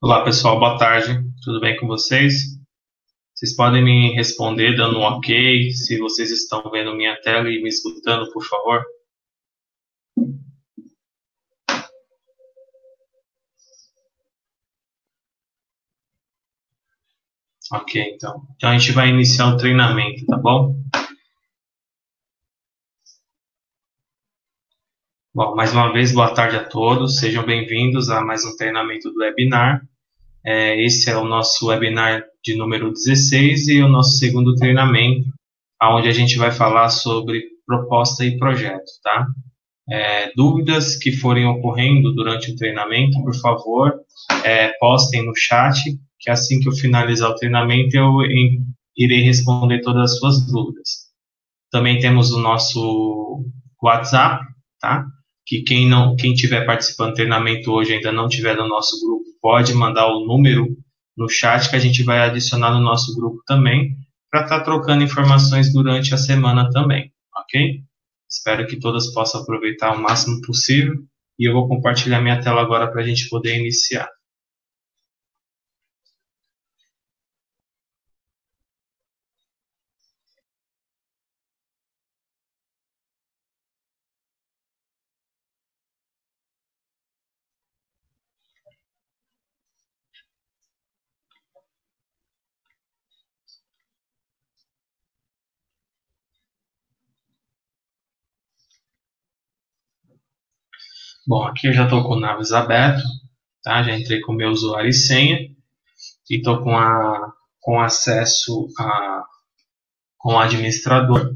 Olá pessoal, boa tarde, tudo bem com vocês? Vocês podem me responder dando um ok, se vocês estão vendo minha tela e me escutando, por favor? Ok, então a gente vai iniciar o treinamento, tá bom? Bom, mais uma vez, boa tarde a todos, sejam bem-vindos a mais um treinamento do webinar. Esse é o nosso webinar de número 16 e o nosso segundo treinamento, onde a gente vai falar sobre proposta e projeto, tá? Dúvidas que forem ocorrendo durante o treinamento, por favor, postem no chat, que assim que eu finalizar o treinamento eu irei responder todas as suas dúvidas. Também temos o nosso WhatsApp, tá? Que quem estiver participando do treinamento hoje ainda não tiver no nosso grupo, pode mandar o número no chat que a gente vai adicionar no nosso grupo também, para estar trocando informações durante a semana também, ok? Espero que todas possam aproveitar o máximo possível e eu vou compartilhar minha tela agora para a gente poder iniciar. Bom, aqui eu já estou com o Naves aberto, tá? Já entrei com o meu usuário e senha e estou com acesso com o administrador.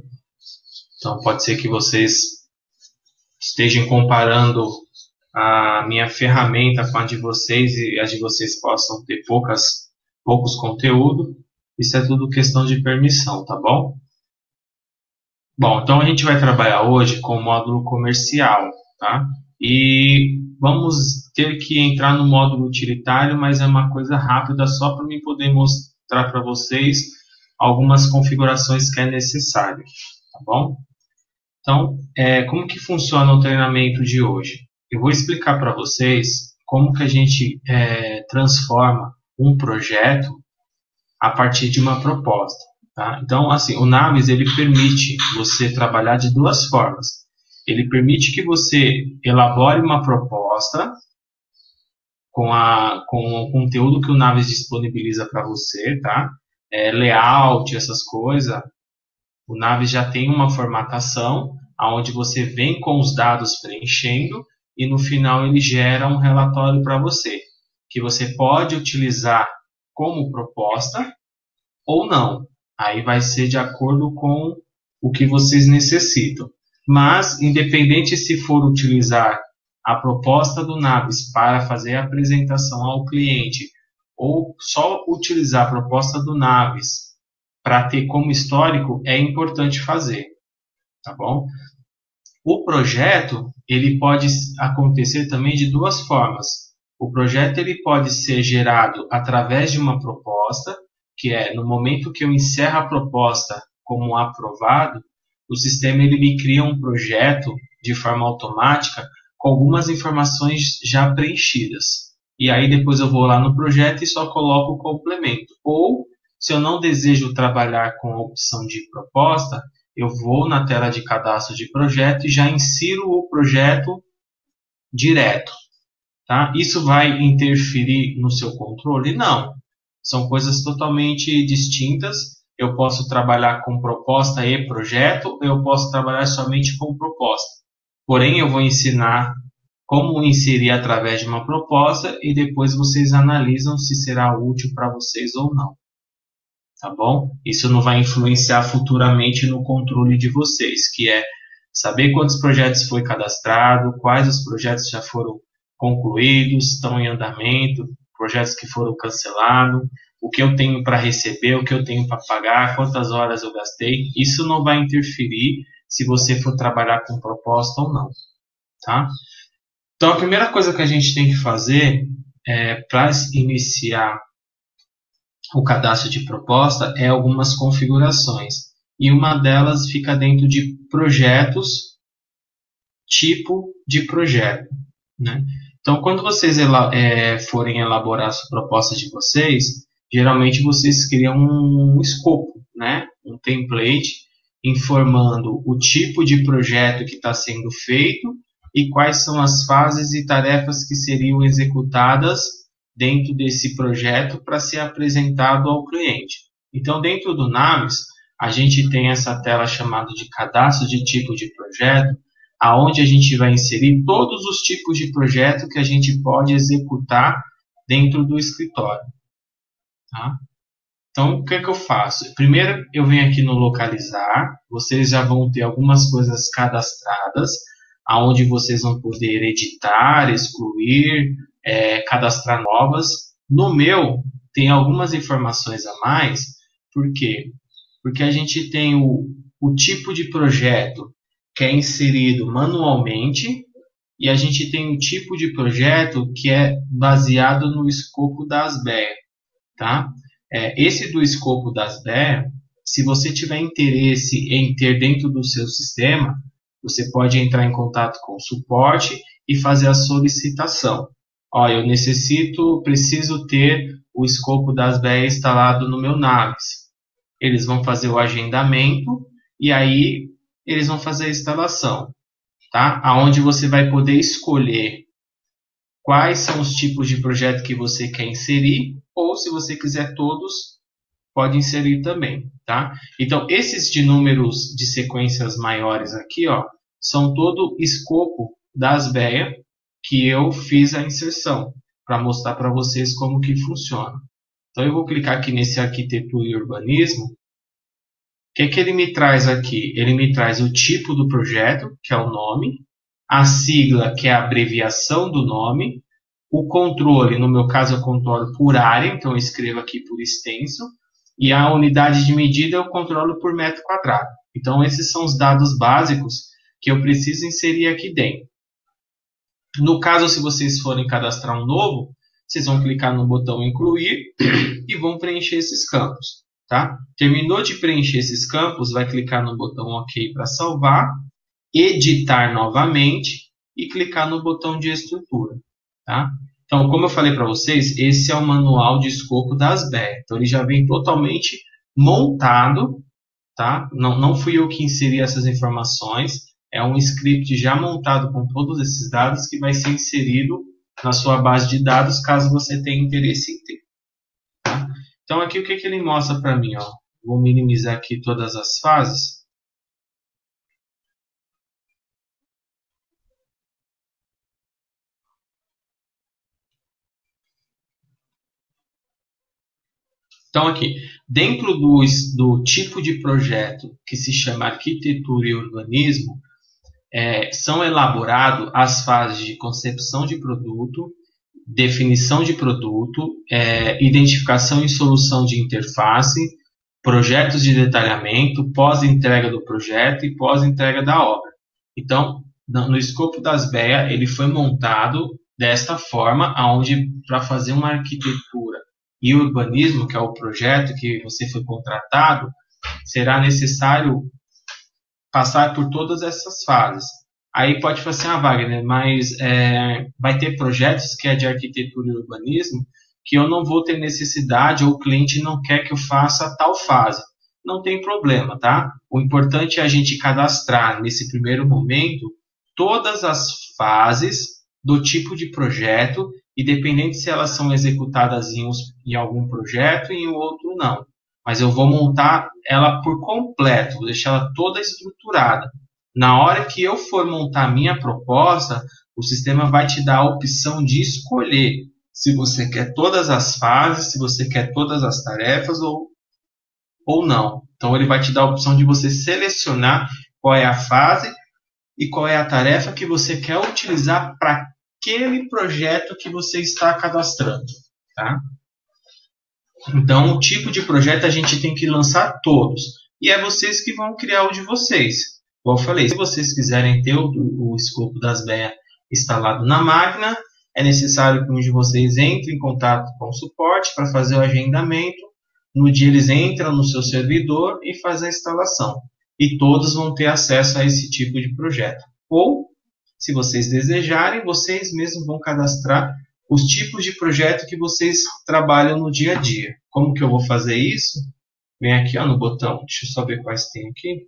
Então pode ser que vocês estejam comparando a minha ferramenta com a de vocês e as de vocês possam ter poucos conteúdo. Isso é tudo questão de permissão, tá bom? Bom, então a gente vai trabalhar hoje com o módulo comercial, tá? E vamos ter que entrar no módulo utilitário, mas é uma coisa rápida só para mim poder mostrar para vocês algumas configurações que é necessário, tá bom? Então, como que funciona o treinamento de hoje? Eu vou explicar para vocês como que a gente transforma um projeto a partir de uma proposta. Tá? Então, assim, o Naves ele permite você trabalhar de duas formas. Ele permite que você elabore uma proposta com o conteúdo que o Naves disponibiliza para você, tá? Layout, essas coisas. O Naves já tem uma formatação onde você vem com os dados preenchendo e no final ele gera um relatório para você, que você pode utilizar como proposta ou não. Aí vai ser de acordo com o que vocês necessitam. Mas, independente se for utilizar a proposta do Naves para fazer a apresentação ao cliente ou só utilizar a proposta do Naves para ter como histórico, é importante fazer, tá bom? O projeto, ele pode acontecer também de duas formas. O projeto ele pode ser gerado através de uma proposta, que é no momento que eu encerro a proposta como aprovado, o sistema ele me cria um projeto de forma automática com algumas informações já preenchidas. E aí depois eu vou lá no projeto e só coloco o complemento. Ou, se eu não desejo trabalhar com a opção de proposta, eu vou na tela de cadastro de projeto e já insiro o projeto direto. Tá? Isso vai interferir no seu controle? Não. São coisas totalmente distintas. Eu posso trabalhar com proposta e projeto, eu posso trabalhar somente com proposta. Porém, eu vou ensinar como inserir através de uma proposta e depois vocês analisam se será útil para vocês ou não. Tá bom? Isso não vai influenciar futuramente no controle de vocês, que é saber quantos projetos foi cadastrado, quais os projetos já foram concluídos, estão em andamento, projetos que foram cancelados, o que eu tenho para receber, o que eu tenho para pagar, quantas horas eu gastei. Isso não vai interferir se você for trabalhar com proposta ou não. Tá? Então, a primeira coisa que a gente tem que fazer para iniciar o cadastro de proposta é algumas configurações. E uma delas fica dentro de projetos, tipo de projeto. Né? Então, quando vocês forem elaborar a sua proposta de vocês, geralmente vocês criam um escopo, né? Um template informando o tipo de projeto que está sendo feito e quais são as fases e tarefas que seriam executadas dentro desse projeto para ser apresentado ao cliente. Então, dentro do Navis, a gente tem essa tela chamada de cadastro de tipo de projeto, aonde a gente vai inserir todos os tipos de projeto que a gente pode executar dentro do escritório. Tá? Então, o que eu faço? Primeiro, eu venho aqui no localizar, vocês já vão ter algumas coisas cadastradas, aonde vocês vão poder editar, excluir, cadastrar novas. No meu, tem algumas informações a mais, por quê? Porque a gente tem o tipo de projeto que é inserido manualmente e a gente tem um tipo de projeto que é baseado no escopo da ASBEA, tá? Esse do escopo da ASBEA, se você tiver interesse em ter dentro do seu sistema, você pode entrar em contato com o suporte e fazer a solicitação. Ó, eu preciso ter o escopo da ASBEA instalado no meu Navis. Eles vão fazer o agendamento e aí eles vão fazer a instalação, tá? Aonde você vai poder escolher quais são os tipos de projeto que você quer inserir, ou se você quiser todos, pode inserir também, tá? Então, esses de números de sequências maiores aqui, ó, são todo escopo da ASBEA que eu fiz a inserção, para mostrar para vocês como que funciona. Então, eu vou clicar aqui nesse arquitetura e urbanismo. O que ele me traz aqui? Ele me traz o tipo do projeto, que é o nome, a sigla, que é a abreviação do nome, o controle, no meu caso eu controlo por área, então eu escrevo aqui por extenso, e a unidade de medida eu controlo por metro quadrado. Então esses são os dados básicos que eu preciso inserir aqui dentro. No caso, se vocês forem cadastrar um novo, vocês vão clicar no botão incluir e vão preencher esses campos. Tá? Terminou de preencher esses campos, vai clicar no botão OK para salvar, editar novamente e clicar no botão de estrutura. Tá? Então, como eu falei para vocês, esse é o manual de escopo da ASBEA. Então, ele já vem totalmente montado. Tá? Não fui eu que inseri essas informações. É um script já montado com todos esses dados que vai ser inserido na sua base de dados, caso você tenha interesse em ter. Tá? Então, aqui o que ele mostra para mim? Ó? Vou minimizar aqui todas as fases. Então, aqui, dentro do tipo de projeto que se chama arquitetura e urbanismo, são elaboradas as fases de concepção de produto, definição de produto, identificação e solução de interface, projetos de detalhamento, pós-entrega do projeto e pós-entrega da obra. Então, no escopo da ASBEA, ele foi montado desta forma, onde para fazer uma arquitetura e urbanismo, que é o projeto que você foi contratado, será necessário passar por todas essas fases. Aí pode falar assim, Wagner, mas vai ter projetos que é de arquitetura e urbanismo que eu não vou ter necessidade ou o cliente não quer que eu faça tal fase. Não tem problema, tá? O importante é a gente cadastrar nesse primeiro momento todas as fases do tipo de projeto e dependendo se elas são executadas em algum projeto e em outro não. Mas eu vou montar ela por completo, vou deixar ela toda estruturada. Na hora que eu for montar a minha proposta, o sistema vai te dar a opção de escolher se você quer todas as fases, se você quer todas as tarefas ou não. Então ele vai te dar a opção de você selecionar qual é a fase e qual é a tarefa que você quer utilizar para aquele projeto que você está cadastrando. Tá? Então, o tipo de projeto a gente tem que lançar todos. E é vocês que vão criar o de vocês. Como eu falei, se vocês quiserem ter o escopo da ASBEA instalado na máquina, é necessário que um de vocês entre em contato com o suporte para fazer o agendamento. No dia eles entram no seu servidor e fazem a instalação. E todos vão ter acesso a esse tipo de projeto. Ou, Se vocês desejarem, vocês mesmos vão cadastrar os tipos de projeto que vocês trabalham no dia a dia. Como que eu vou fazer isso? Vem aqui ó, no botão, deixa eu só ver quais tem aqui.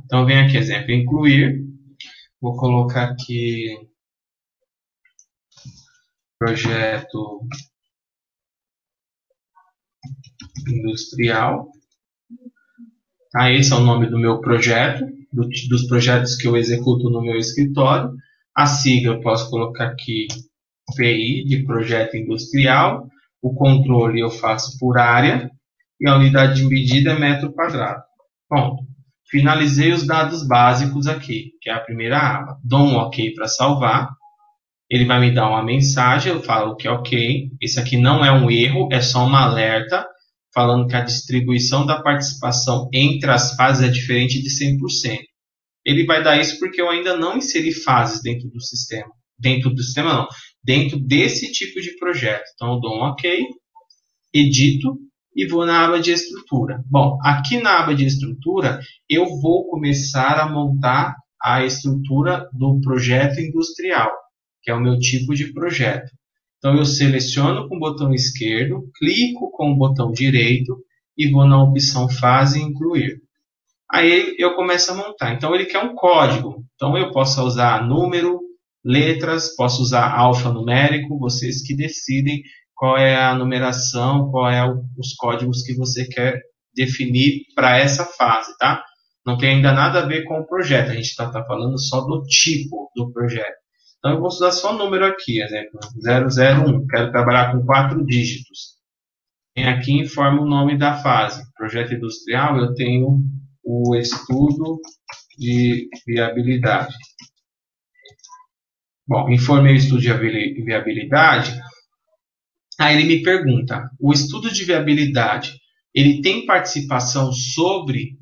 Então vem aqui, exemplo, incluir. Vou colocar aqui projeto industrial. Tá? Esse é o nome do meu projeto, dos projetos que eu executo no meu escritório. A sigla eu posso colocar aqui PI, de projeto industrial. O controle eu faço por área. E a unidade de medida é metro quadrado. Ponto. Finalizei os dados básicos aqui, que é a primeira aba. Dou um OK para salvar. Ele vai me dar uma mensagem, eu falo que é OK. Esse aqui não é um erro, é só um alerta, falando que a distribuição da participação entre as fases é diferente de 100%. Ele vai dar isso porque eu ainda não inseri fases dentro do sistema. Dentro do sistema não, dentro desse tipo de projeto. Então eu dou um OK, edito e vou na aba de estrutura. Bom, aqui na aba de estrutura eu vou começar a montar a estrutura do projeto industrial, que é o meu tipo de projeto. Então eu seleciono com o botão esquerdo, clico com o botão direito e vou na opção fase e incluir. Aí eu começo a montar. Então ele quer um código. Então eu posso usar número, letras, posso usar alfanumérico, vocês que decidem qual é a numeração, qual é os códigos que você quer definir para essa fase, tá? Não tem ainda nada a ver com o projeto, a gente está falando só do tipo do projeto. Então eu vou usar só o número aqui, exemplo, 001, quero trabalhar com 4 dígitos. Vem aqui e informa o nome da fase. Projeto industrial, eu tenho o estudo de viabilidade. Bom, informei o estudo de viabilidade. Aí ele me pergunta, o estudo de viabilidade, ele tem participação sobre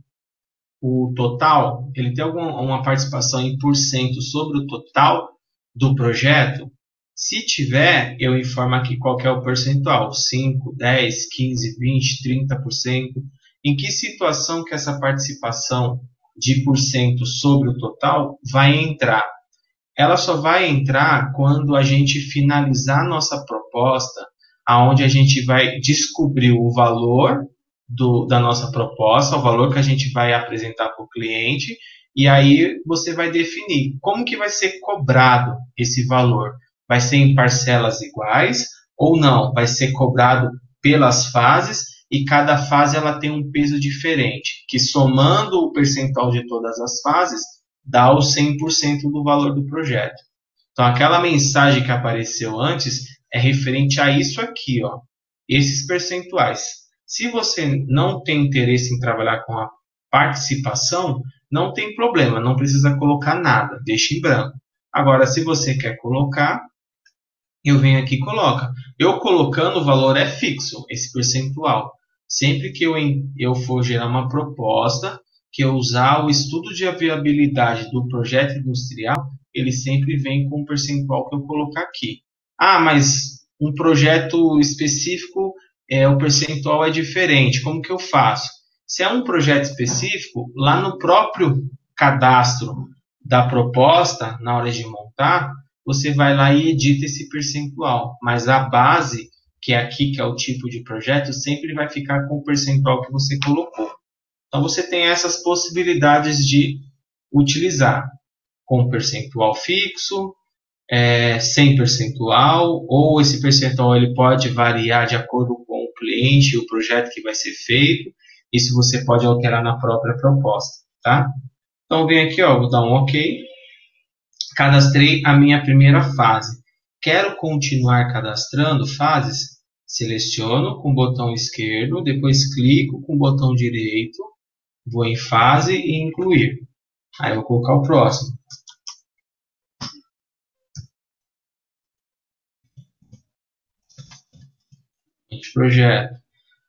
o total? Ele tem alguma participação em porcento sobre o total do projeto? Se tiver, eu informo aqui qual que é o percentual, 5, 10, 15, 20, 30%. Em que situação que essa participação de porcento sobre o total vai entrar? Ela só vai entrar quando a gente finalizar nossa proposta, aonde a gente vai descobrir o valor da nossa proposta, o valor que a gente vai apresentar para o cliente, e aí você vai definir como que vai ser cobrado esse valor. Vai ser em parcelas iguais ou não? Vai ser cobrado pelas fases e cada fase ela tem um peso diferente, que somando o percentual de todas as fases, dá o 100% do valor do projeto. Então, aquela mensagem que apareceu antes é referente a isso aqui, ó, esses percentuais. Se você não tem interesse em trabalhar com a participação, não tem problema, não precisa colocar nada, deixa em branco. Agora, se você quer colocar, eu venho aqui e coloco. Eu colocando o valor é fixo, esse percentual. Sempre que eu for gerar uma proposta, que eu usar o estudo de viabilidade do projeto industrial, ele sempre vem com o percentual que eu colocar aqui. Ah, mas um projeto específico, o percentual é diferente. Como que eu faço? Se é um projeto específico, lá no próprio cadastro da proposta, na hora de montar, você vai lá e edita esse percentual. Mas a base, que é aqui, que é o tipo de projeto, sempre vai ficar com o percentual que você colocou. Então você tem essas possibilidades de utilizar com percentual fixo, sem percentual, ou esse percentual ele pode variar de acordo com o cliente e o projeto que vai ser feito. Isso você pode alterar na própria proposta, tá? Então vem aqui, ó, vou dar um OK. Cadastrei a minha primeira fase. Quero continuar cadastrando fases? Seleciono com o botão esquerdo, depois clico com o botão direito, vou em fase e incluir. Aí eu vou colocar o próximo. Anteprojeto.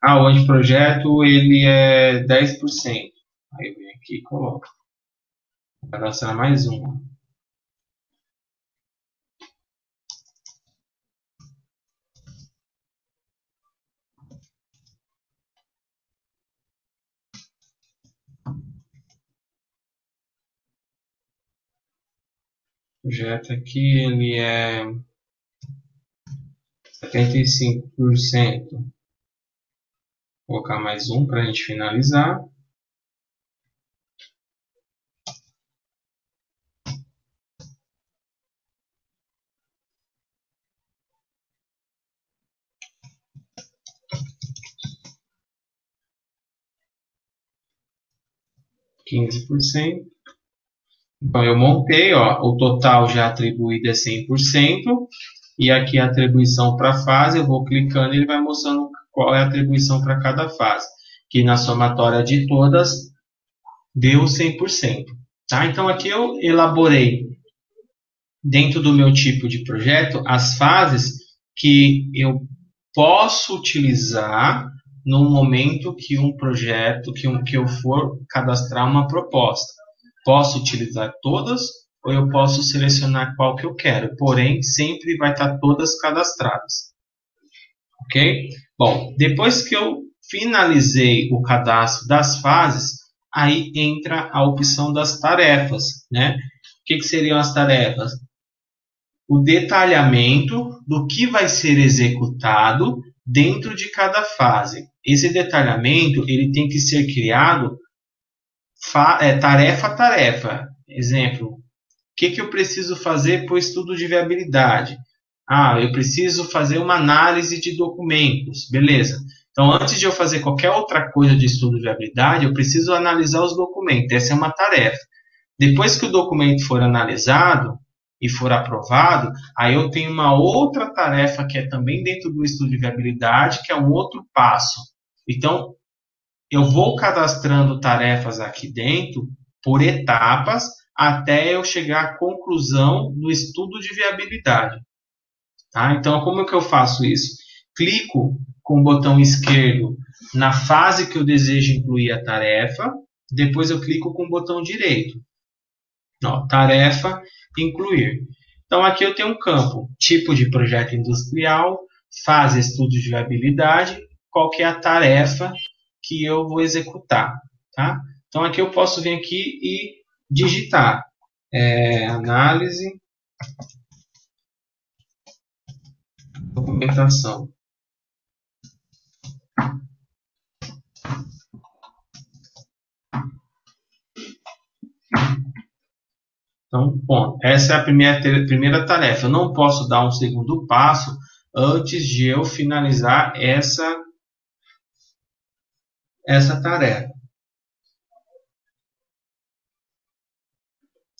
O anteprojeto ele é 10%. Aí eu venho aqui e coloco. Vou cadastrar mais uma. projeto aqui ele é 75%. Vou colocar mais um para a gente finalizar. %. Então, eu montei, ó, o total já atribuído é 100%, e aqui a atribuição para fase, eu vou clicando e ele vai mostrando qual é a atribuição para cada fase, que na somatória de todas deu 100%. Tá? Então, aqui eu elaborei, dentro do meu tipo de projeto, as fases que eu posso utilizar no momento que um projeto, que eu for cadastrar uma proposta. Posso utilizar todas ou eu posso selecionar qual que eu quero, porém sempre vai estar todas cadastradas. Ok? Bom, depois que eu finalizei o cadastro das fases, aí entra a opção das tarefas, né? O que seriam as tarefas? O detalhamento do que vai ser executado dentro de cada fase. Esse detalhamento ele tem que ser criado tarefa a tarefa. Exemplo, o que eu preciso fazer para o estudo de viabilidade? Eu preciso fazer uma análise de documentos. Beleza. Então, antes de eu fazer qualquer outra coisa de estudo de viabilidade, eu preciso analisar os documentos. Essa é uma tarefa. Depois que o documento for analisado e for aprovado, aí eu tenho uma outra tarefa que é também dentro do estudo de viabilidade, que é um outro passo. Então, eu vou cadastrando tarefas aqui dentro por etapas até eu chegar à conclusão do estudo de viabilidade. Tá? Então, como que eu faço isso? Clico com o botão esquerdo na fase que eu desejo incluir a tarefa, depois eu clico com o botão direito. Ó, tarefa, incluir. Então, aqui eu tenho um campo, tipo de projeto industrial, fase estudo de viabilidade, qual que é a tarefa que eu vou executar. Tá? Então, aqui eu posso vir aqui e digitar análise, documentação. Então, bom, essa é a primeira tarefa. Eu não posso dar um segundo passo antes de eu finalizar essa tarefa.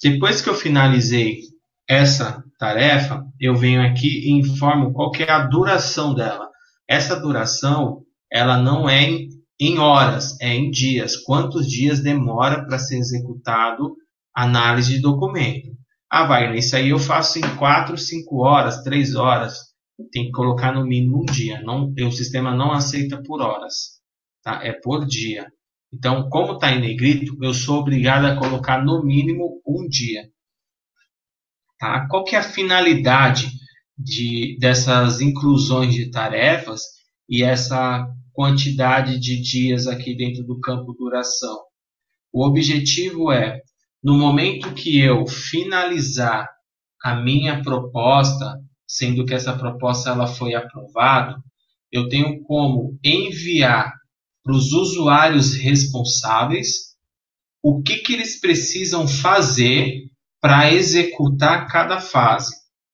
Depois que eu finalizei essa tarefa, eu venho aqui e informo qual que é a duração dela. Essa duração, ela não é em horas, é em dias. Quantos dias demora para ser executado a análise de documento? Wagner, isso aí eu faço em 4, 5 horas, 3 horas. Tem que colocar no mínimo um dia. O sistema não aceita por horas. Tá? É por dia. Então, como está em negrito, eu sou obrigado a colocar no mínimo um dia. Tá? Qual que é a finalidade dessas inclusões de tarefas e essa quantidade de dias aqui dentro do campo duração? O objetivo é, no momento que eu finalizar a minha proposta, sendo que essa proposta ela foi aprovada, eu tenho como enviar para os usuários responsáveis o que eles precisam fazer para executar cada fase.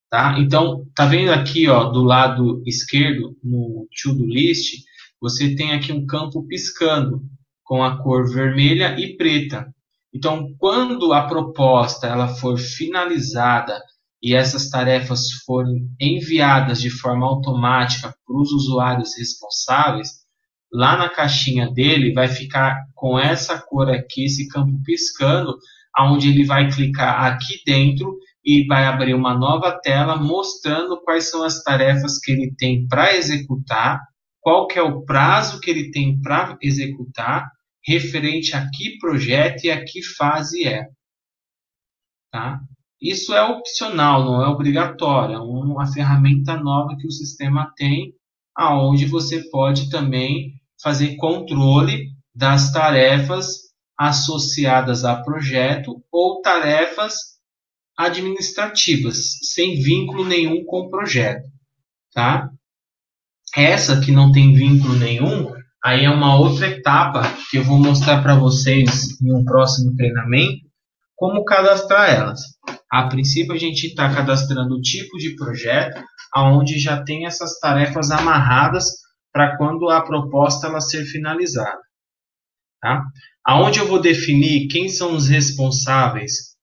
Tá? Então, tá vendo aqui ó, do lado esquerdo, no to-do list, você tem aqui um campo piscando com a cor vermelha e preta. Então, quando a proposta ela for finalizada e essas tarefas forem enviadas de forma automática para os usuários responsáveis, lá na caixinha dele vai ficar com essa cor aqui, esse campo piscando, onde ele vai clicar aqui dentro e vai abrir uma nova tela mostrando quais são as tarefas que ele tem para executar, qual que é o prazo que ele tem para executar, referente a que projeto e a que fase é. Tá? Isso é opcional, não é obrigatório, é uma ferramenta nova que o sistema tem, aonde você pode também fazer controle das tarefas associadas a projeto ou tarefas administrativas, sem vínculo nenhum com o projeto, tá? Essa que não tem vínculo nenhum, aí é uma outra etapa que eu vou mostrar para vocês em um próximo treinamento, como cadastrar elas. A princípio, a gente está cadastrando o tipo de projeto, onde já tem essas tarefas amarradas para quando a proposta ela ser finalizada. Tá? Aonde eu vou definir quem são os responsáveis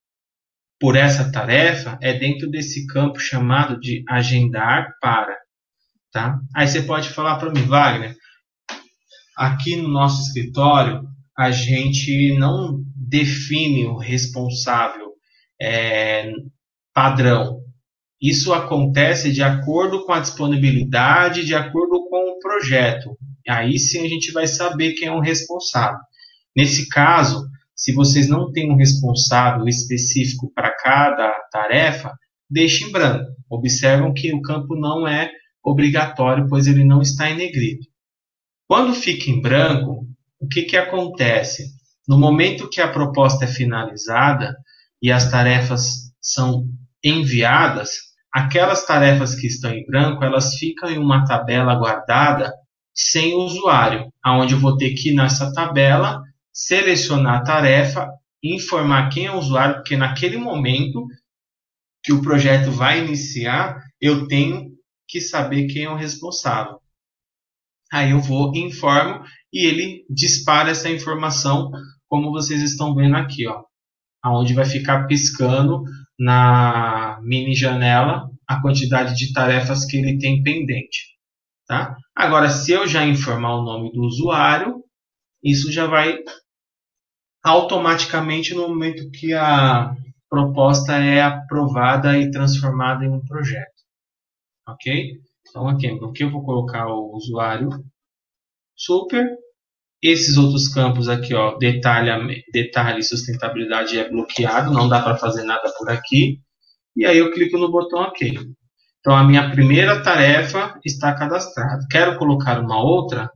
por essa tarefa é dentro desse campo chamado de agendar para. Tá? Aí você pode falar para mim, Wagner, aqui no nosso escritório a gente não define o responsável padrão. Isso acontece de acordo com a disponibilidade, de acordo com o projeto. Aí sim a gente vai saber quem é o responsável. Nesse caso, se vocês não têm um responsável específico para cada tarefa, deixe em branco. Observam que o campo não é obrigatório, pois ele não está em negrito. Quando fica em branco, o que acontece? No momento que a proposta é finalizada e as tarefas são enviadas, aquelas tarefas que estão em branco, elas ficam em uma tabela guardada sem o usuário, onde eu vou ter que ir nessa tabela, selecionar a tarefa, informar quem é o usuário, porque naquele momento que o projeto vai iniciar, eu tenho que saber quem é o responsável. Aí eu vou, informo e ele dispara essa informação, como vocês estão vendo aqui, ó, onde vai ficar piscando na mini janela a quantidade de tarefas que ele tem pendente. Tá? Agora, se eu já informar o nome do usuário, isso já vai automaticamente no momento que a proposta é aprovada e transformada em um projeto. Ok? Então, aqui eu vou colocar o usuário super. Esses outros campos aqui, ó, detalhe e sustentabilidade é bloqueado, não dá para fazer nada por aqui. E aí eu clico no botão OK. Então, a minha primeira tarefa está cadastrada. Quero colocar uma outra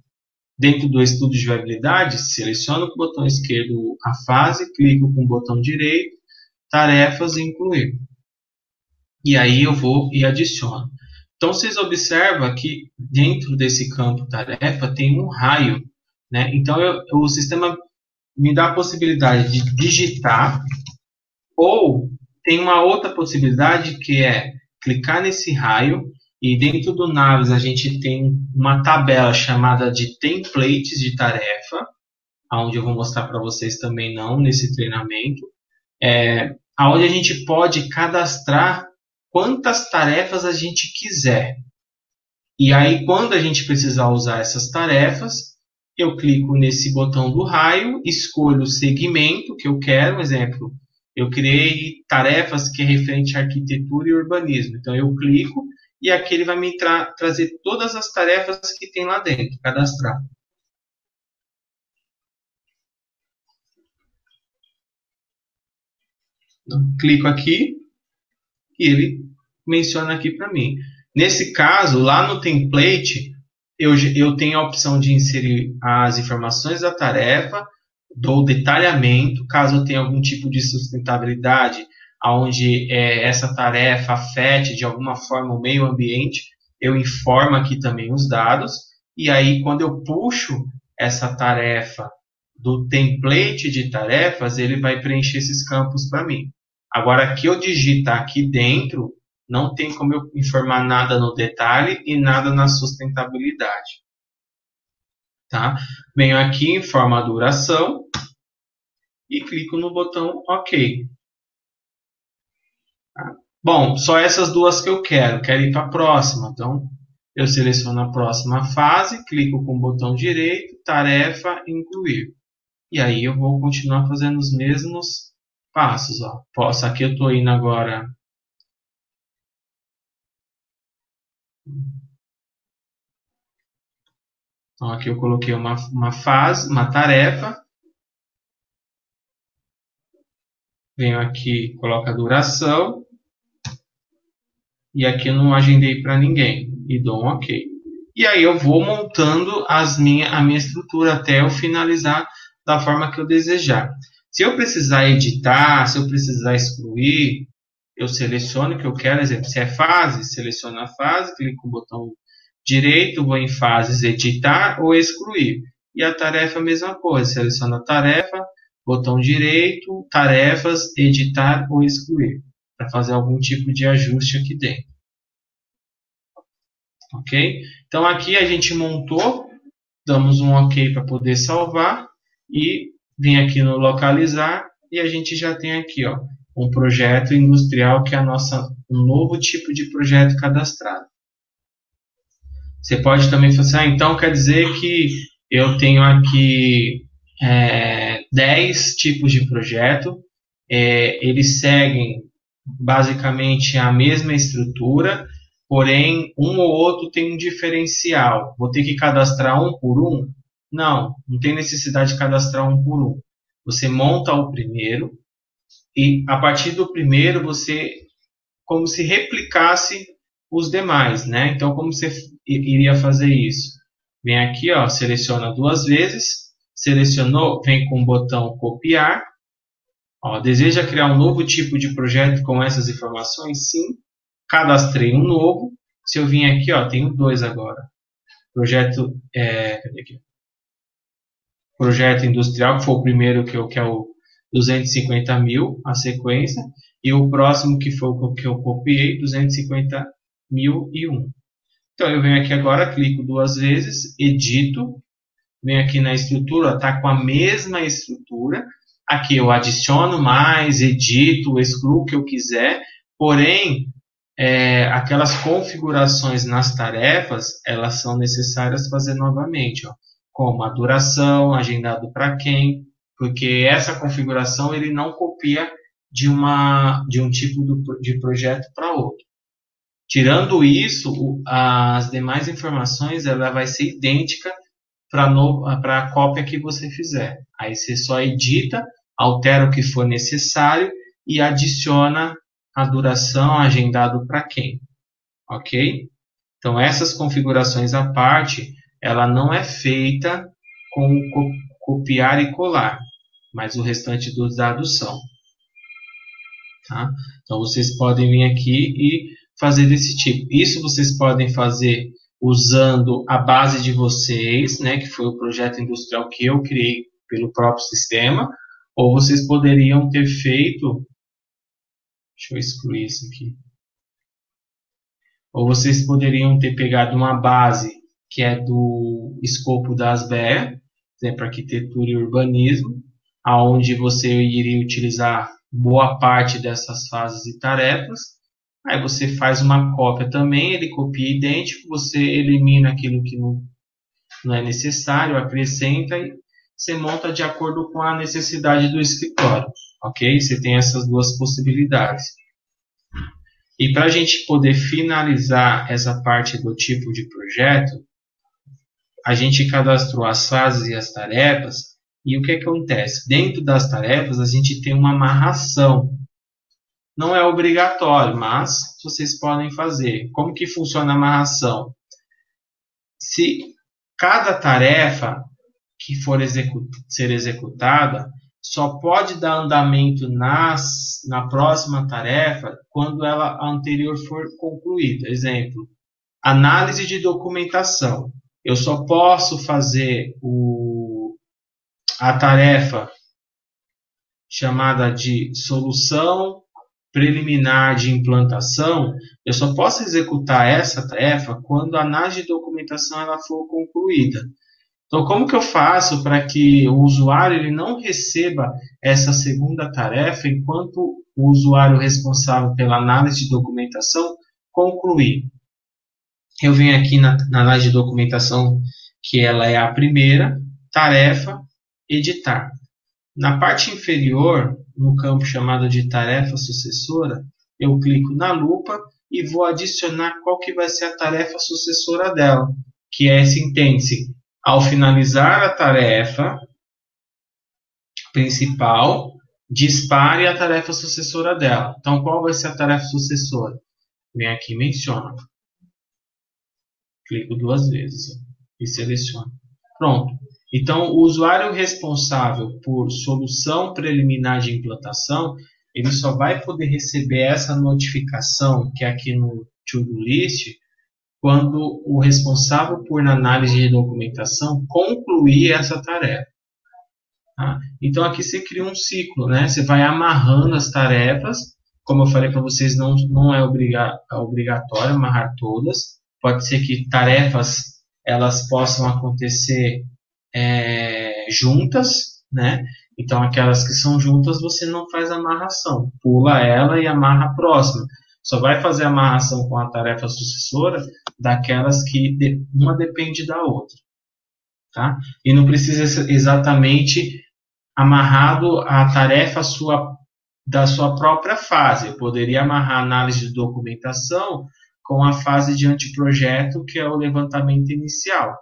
dentro do estudo de viabilidade, seleciono com o botão esquerdo a fase, clico com o botão direito, tarefas e incluir. E aí eu vou e adiciono. Então, vocês observam que dentro desse campo tarefa tem um raio, né? Então, o sistema me dá a possibilidade de digitar, ou tem uma outra possibilidade que é clicar nesse raio e dentro do Naves a gente tem uma tabela chamada de templates de tarefa, onde eu vou mostrar para vocês também não nesse treinamento, onde a gente pode cadastrar quantas tarefas a gente quiser. E aí, quando a gente precisar usar essas tarefas, eu clico nesse botão do raio, escolho o segmento que eu quero. Por exemplo, eu criei tarefas que é referente à arquitetura e urbanismo. Então, eu clico e aqui ele vai me trazer todas as tarefas que tem lá dentro, cadastrar. Então, clico aqui e ele menciona aqui para mim. Nesse caso, lá no template, eu tenho a opção de inserir as informações da tarefa, do detalhamento, caso eu tenha algum tipo de sustentabilidade, onde essa tarefa afete de alguma forma o meio ambiente, eu informo aqui também os dados, e aí quando eu puxo essa tarefa do template de tarefas, ele vai preencher esses campos para mim. Agora, aqui eu digitar aqui dentro, não tem como eu informar nada no detalhe e nada na sustentabilidade. Tá? Venho aqui, informo a duração e clico no botão OK. Tá? Bom, só essas duas que eu quero ir para a próxima. Então, eu seleciono a próxima fase, clico com o botão direito, tarefa, incluir. E aí eu vou continuar fazendo os mesmos passos. Ó. Aqui eu estou indo agora. Então, aqui eu coloquei uma fase, uma tarefa. Venho aqui, coloco a duração. E aqui eu não agendei para ninguém. E dou um OK. E aí eu vou montando a minha estrutura até eu finalizar da forma que eu desejar. Se eu precisar editar, se eu precisar excluir, eu seleciono o que eu quero, exemplo, se é fase, seleciono a fase, clico no botão direito, vou em fases, editar ou excluir. E a tarefa, a mesma coisa, seleciono a tarefa, botão direito, tarefas, editar ou excluir, para fazer algum tipo de ajuste aqui dentro. Ok? Então aqui a gente montou, damos um ok para poder salvar e vem aqui no localizar e a gente já tem aqui, ó, um projeto industrial que é um novo tipo de projeto cadastrado. Você pode também falar assim, então quer dizer que eu tenho aqui 10 tipos de projeto, eles seguem basicamente a mesma estrutura, porém um ou outro tem um diferencial. Vou ter que cadastrar um por um? Não tem necessidade de cadastrar um por um. Você monta o primeiro e a partir do primeiro você como se replicasse os demais, né? Então como você iria fazer isso? Vem aqui, ó, seleciona 2 vezes, selecionou, vem com o botão copiar. Ó, deseja criar um novo tipo de projeto com essas informações? Sim. Cadastrei um novo. Se eu vim aqui, ó, tenho 2 agora. Projeto, cadê aqui? Projeto industrial, que foi o primeiro que é o 250 mil, a sequência. E o próximo que foi o que eu copiei, 250.001. Então eu venho aqui agora, clico 2 vezes, edito. Venho aqui na estrutura, está com a mesma estrutura. Aqui eu adiciono mais, edito, excluo o que eu quiser, porém, aquelas configurações nas tarefas, elas são necessárias fazer novamente, ó, como a duração, agendado para quem, porque essa configuração ele não copia de um tipo de projeto para outro. Tirando isso, as demais informações ela vai ser idêntica para a cópia que você fizer. Aí você só edita, altera o que for necessário e adiciona a duração, agendado para quem. Ok? Então essas configurações à parte, ela não é feita com copiar e colar, mas o restante dos dados são. Tá? Então vocês podem vir aqui e fazer desse tipo. Isso vocês podem fazer usando a base de vocês, né, que foi o projeto industrial que eu criei pelo próprio sistema, ou vocês poderiam ter feito, deixa eu excluir isso aqui, ou vocês poderiam ter pegado uma base que é do escopo da ASBEA, para arquitetura e urbanismo, aonde você iria utilizar boa parte dessas fases e tarefas. Aí você faz uma cópia também, ele copia idêntico, você elimina aquilo que não é necessário, acrescenta e você monta de acordo com a necessidade do escritório, ok? Você tem essas duas possibilidades. E para a gente poder finalizar essa parte do tipo de projeto, a gente cadastrou as fases e as tarefas, e o que acontece? Dentro das tarefas, a gente tem uma amarração. Não é obrigatório, mas vocês podem fazer. Como que funciona a amarração? Se cada tarefa que for ser executada só pode dar andamento na próxima tarefa quando a anterior for concluída. Exemplo, análise de documentação. Eu só posso fazer a tarefa chamada de solução preliminar de implantação, eu só posso executar essa tarefa quando a análise de documentação ela for concluída. Então, como que eu faço para que o usuário ele não receba essa segunda tarefa enquanto o usuário responsável pela análise de documentação concluir? Eu venho aqui na análise de documentação, que ela é a primeira, tarefa, editar. Na parte inferior, no campo chamado de tarefa sucessora, eu clico na lupa e vou adicionar qual que vai ser a tarefa sucessora dela, que é esse entende-se. Ao finalizar a tarefa principal, dispare a tarefa sucessora dela. Então, qual vai ser a tarefa sucessora? Vem aqui e menciona. Clico 2 vezes e seleciono. Pronto. Então, o usuário responsável por solução preliminar de implantação, ele só vai poder receber essa notificação, que é aqui no To-Do List, quando o responsável por análise de documentação concluir essa tarefa. Tá? Então aqui você cria um ciclo, né? Você vai amarrando as tarefas, como eu falei para vocês, não é obrigatório amarrar todas. Pode ser que tarefas elas possam acontecer juntas, né? Então aquelas que são juntas você não faz amarração, pula ela e amarra a próxima. Só vai fazer amarração com a tarefa sucessora daquelas que uma depende da outra. Tá? E não precisa ser exatamente amarrado a tarefa da sua própria fase. Eu poderia amarrar a análise de documentação com a fase de anteprojeto, que é o levantamento inicial.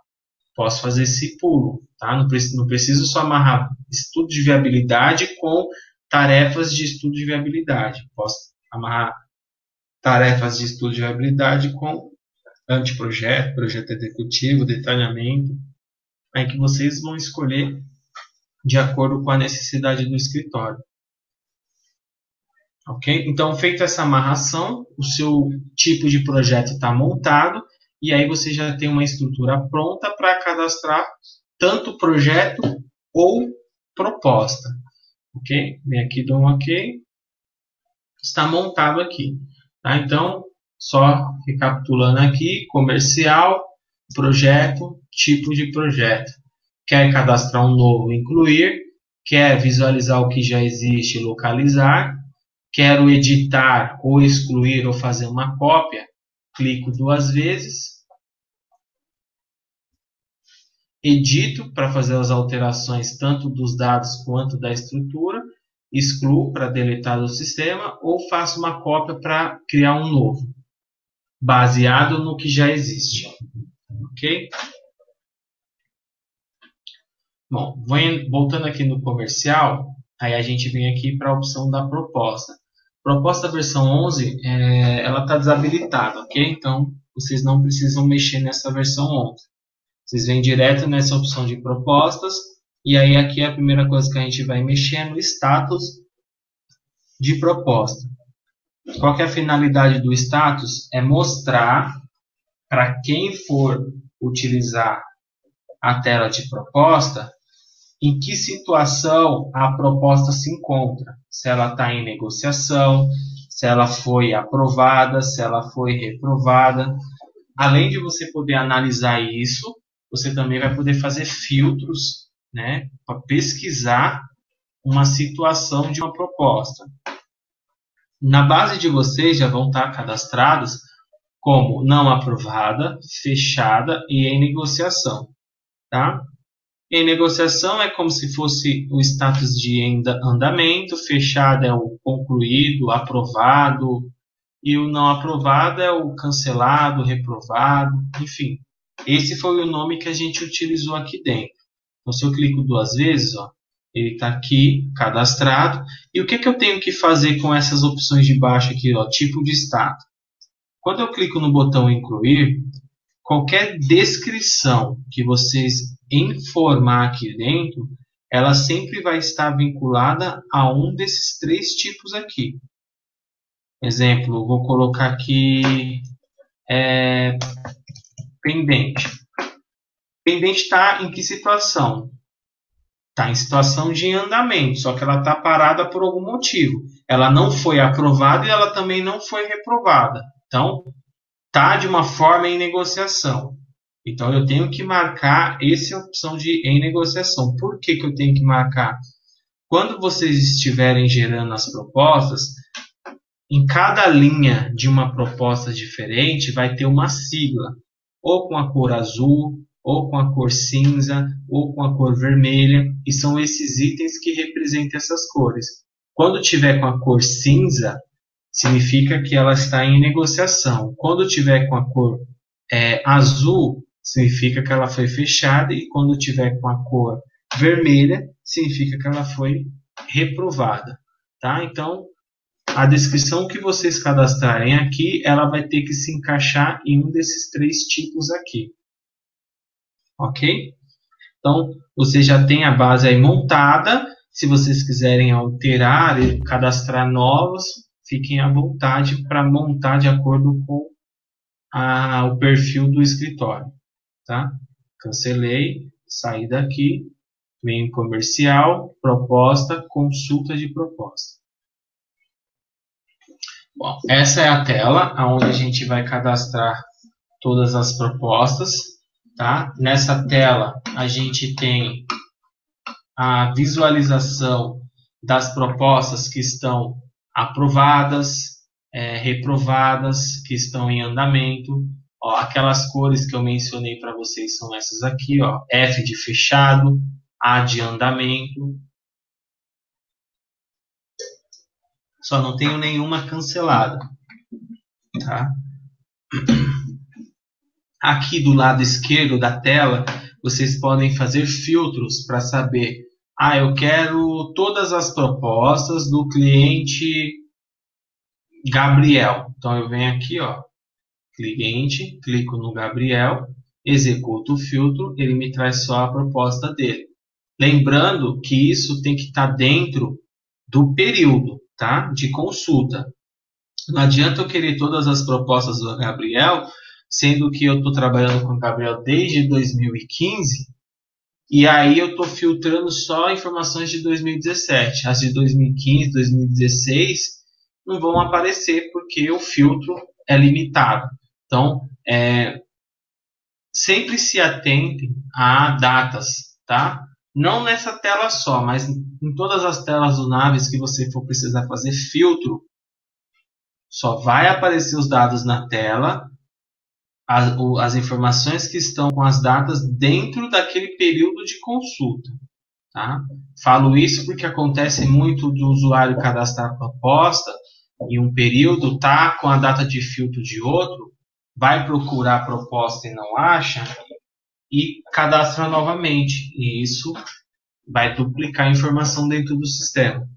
Posso fazer esse pulo. Tá? Não preciso só amarrar estudo de viabilidade com tarefas de estudo de viabilidade. Posso amarrar tarefas de estudo de viabilidade com anteprojeto, projeto executivo, detalhamento, aí que vocês vão escolher de acordo com a necessidade do escritório. Ok? Então, feita essa amarração, o seu tipo de projeto está montado e aí você já tem uma estrutura pronta para cadastrar tanto projeto ou proposta. Ok? Vem aqui, dou um ok. Está montado aqui. Tá? Então, só recapitulando aqui, comercial, projeto, tipo de projeto. Quer cadastrar um novo, incluir. Quer visualizar o que já existe e localizar. Quero editar ou excluir ou fazer uma cópia. Clico 2 vezes. Edito para fazer as alterações tanto dos dados quanto da estrutura. Excluo para deletar do sistema ou faço uma cópia para criar um novo, baseado no que já existe. Ok? Bom, voltando aqui no comercial, aí a gente vem aqui para a opção da proposta. Proposta versão 11, ela está desabilitada, ok? Então, vocês não precisam mexer nessa versão 11. Vocês vêm direto nessa opção de propostas, e aí aqui a primeira coisa que a gente vai mexer é no status de proposta. Qual que é a finalidade do status? É mostrar para quem for utilizar a tela de proposta em que situação a proposta se encontra. Se ela está em negociação, se ela foi aprovada, se ela foi reprovada. Além de você poder analisar isso, você também vai poder fazer filtros, né, para pesquisar uma situação de uma proposta. Na base de vocês já vão estar cadastrados como não aprovada, fechada e em negociação. Tá? Em negociação é como se fosse o status de andamento, fechado é o concluído, aprovado, e o não aprovado é o cancelado, reprovado, enfim. Esse foi o nome que a gente utilizou aqui dentro. Então, se eu clico 2 vezes, ó, ele está aqui, cadastrado. E o que eu tenho que fazer com essas opções de baixo aqui, ó, tipo de status? Quando eu clico no botão incluir, qualquer descrição que vocês informar aqui dentro, ela sempre vai estar vinculada a um desses 3 tipos aqui. Exemplo, vou colocar aqui pendente. Pendente está em que situação? Está em situação de andamento, só que ela está parada por algum motivo. Ela não foi aprovada e ela também não foi reprovada. Então, está de uma forma em negociação. Então, eu tenho que marcar essa opção de em negociação. Por que eu tenho que marcar? Quando vocês estiverem gerando as propostas, em cada linha de uma proposta diferente vai ter uma sigla, ou com a cor azul, ou com a cor cinza, ou com a cor vermelha, e são esses itens que representam essas cores. Quando tiver com a cor cinza, significa que ela está em negociação. Quando tiver com a cor azul, significa que ela foi fechada, e quando tiver com a cor vermelha, significa que ela foi reprovada. Tá? Então, a descrição que vocês cadastrarem aqui, ela vai ter que se encaixar em um desses 3 tipos aqui. Ok? Então, você já tem a base aí montada, Se vocês quiserem alterar e cadastrar novos, fiquem à vontade para montar de acordo com o perfil do escritório. Tá? Cancelei, saí daqui, venho em comercial, proposta, consulta de proposta. Bom, essa é a tela onde a gente vai cadastrar todas as propostas. Tá? Nessa tela a gente tem a visualização das propostas que estão aprovadas, reprovadas, que estão em andamento. Ó, aquelas cores que eu mencionei para vocês são essas aqui, ó, F de fechado, A de andamento. Só não tenho nenhuma cancelada. Tá? Aqui do lado esquerdo da tela, vocês podem fazer filtros para saber, eu quero todas as propostas do cliente Gabriel. Então eu venho aqui, ó, cliente, clico no Gabriel, executo o filtro, ele me traz só a proposta dele. Lembrando que isso tem que estar dentro do período, tá, de consulta. Não adianta eu querer todas as propostas do Gabriel, sendo que eu estou trabalhando com o Gabriel desde 2015, e aí eu estou filtrando só informações de 2017. As de 2015, 2016 não vão aparecer porque o filtro é limitado. Então, sempre se atentem a datas, tá? Não nessa tela só, mas em todas as telas do Naves que você for precisar fazer filtro, só vai aparecer os dados na tela, as informações que estão com as datas dentro daquele período de consulta. Tá? Falo isso porque acontece muito do usuário cadastrar a proposta em um período, tá com a data de filtro de outro, vai procurar a proposta e não acha, e cadastra novamente. E isso vai duplicar a informação dentro do sistema.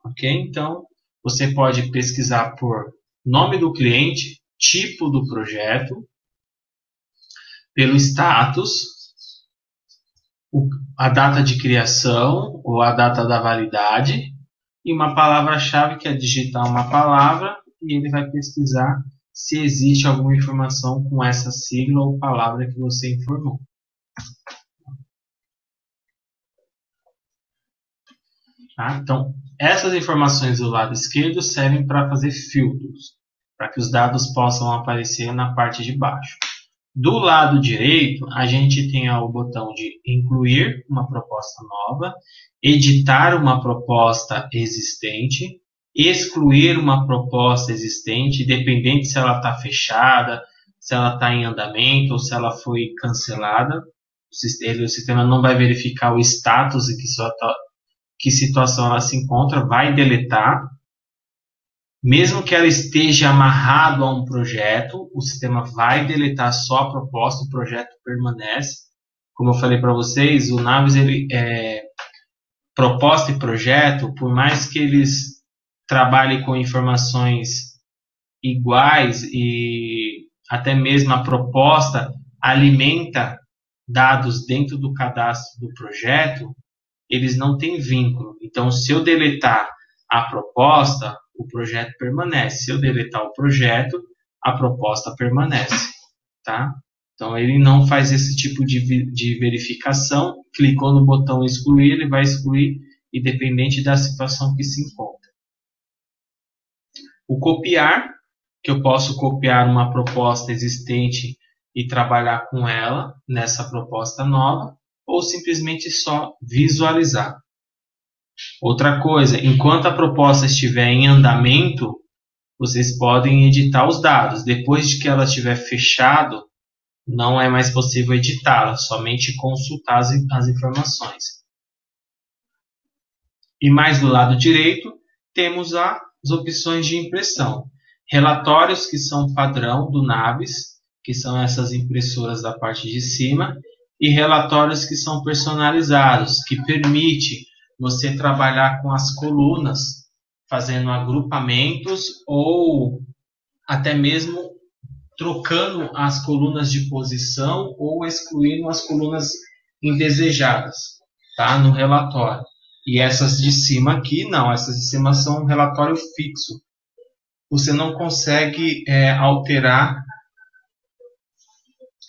Ok? Então, você pode pesquisar por nome do cliente, tipo do projeto, pelo status, a data de criação ou a data da validade e uma palavra-chave, que é digitar uma palavra e ele vai pesquisar se existe alguma informação com essa sigla ou palavra que você informou. Tá? Então, essas informações do lado esquerdo servem para fazer filtros, para que os dados possam aparecer na parte de baixo. Do lado direito, a gente tem o botão de incluir uma proposta nova, editar uma proposta existente, excluir uma proposta existente, independente se ela está fechada, se ela está em andamento ou se ela foi cancelada. O sistema não vai verificar o status e que situação ela se encontra, vai deletar. Mesmo que ela esteja amarrado a um projeto, o sistema vai deletar só a proposta, o projeto permanece. Como eu falei para vocês, o Naves, proposta e projeto, por mais que eles trabalhem com informações iguais e até mesmo a proposta alimenta dados dentro do cadastro do projeto, eles não têm vínculo. Então, se eu deletar a proposta, o projeto permanece. Se eu deletar o projeto, a proposta permanece. Tá? Então, ele não faz esse tipo de verificação. Clicou no botão excluir, ele vai excluir, independente da situação que se encontra. O copiar, que eu posso copiar uma proposta existente e trabalhar com ela nessa proposta nova, ou simplesmente só visualizar. Outra coisa, enquanto a proposta estiver em andamento, vocês podem editar os dados. Depois de que ela estiver fechado, não é mais possível editá-la, somente consultar as informações. E mais do lado direito, temos as opções de impressão. Relatórios que são padrão do Naves, que são essas impressoras da parte de cima, e relatórios que são personalizados, que permite você trabalhar com as colunas, fazendo agrupamentos ou até mesmo trocando as colunas de posição ou excluindo as colunas indesejadas, tá? No relatório. E essas de cima aqui, não. Essas de cima são um relatório fixo. Você não consegue alterar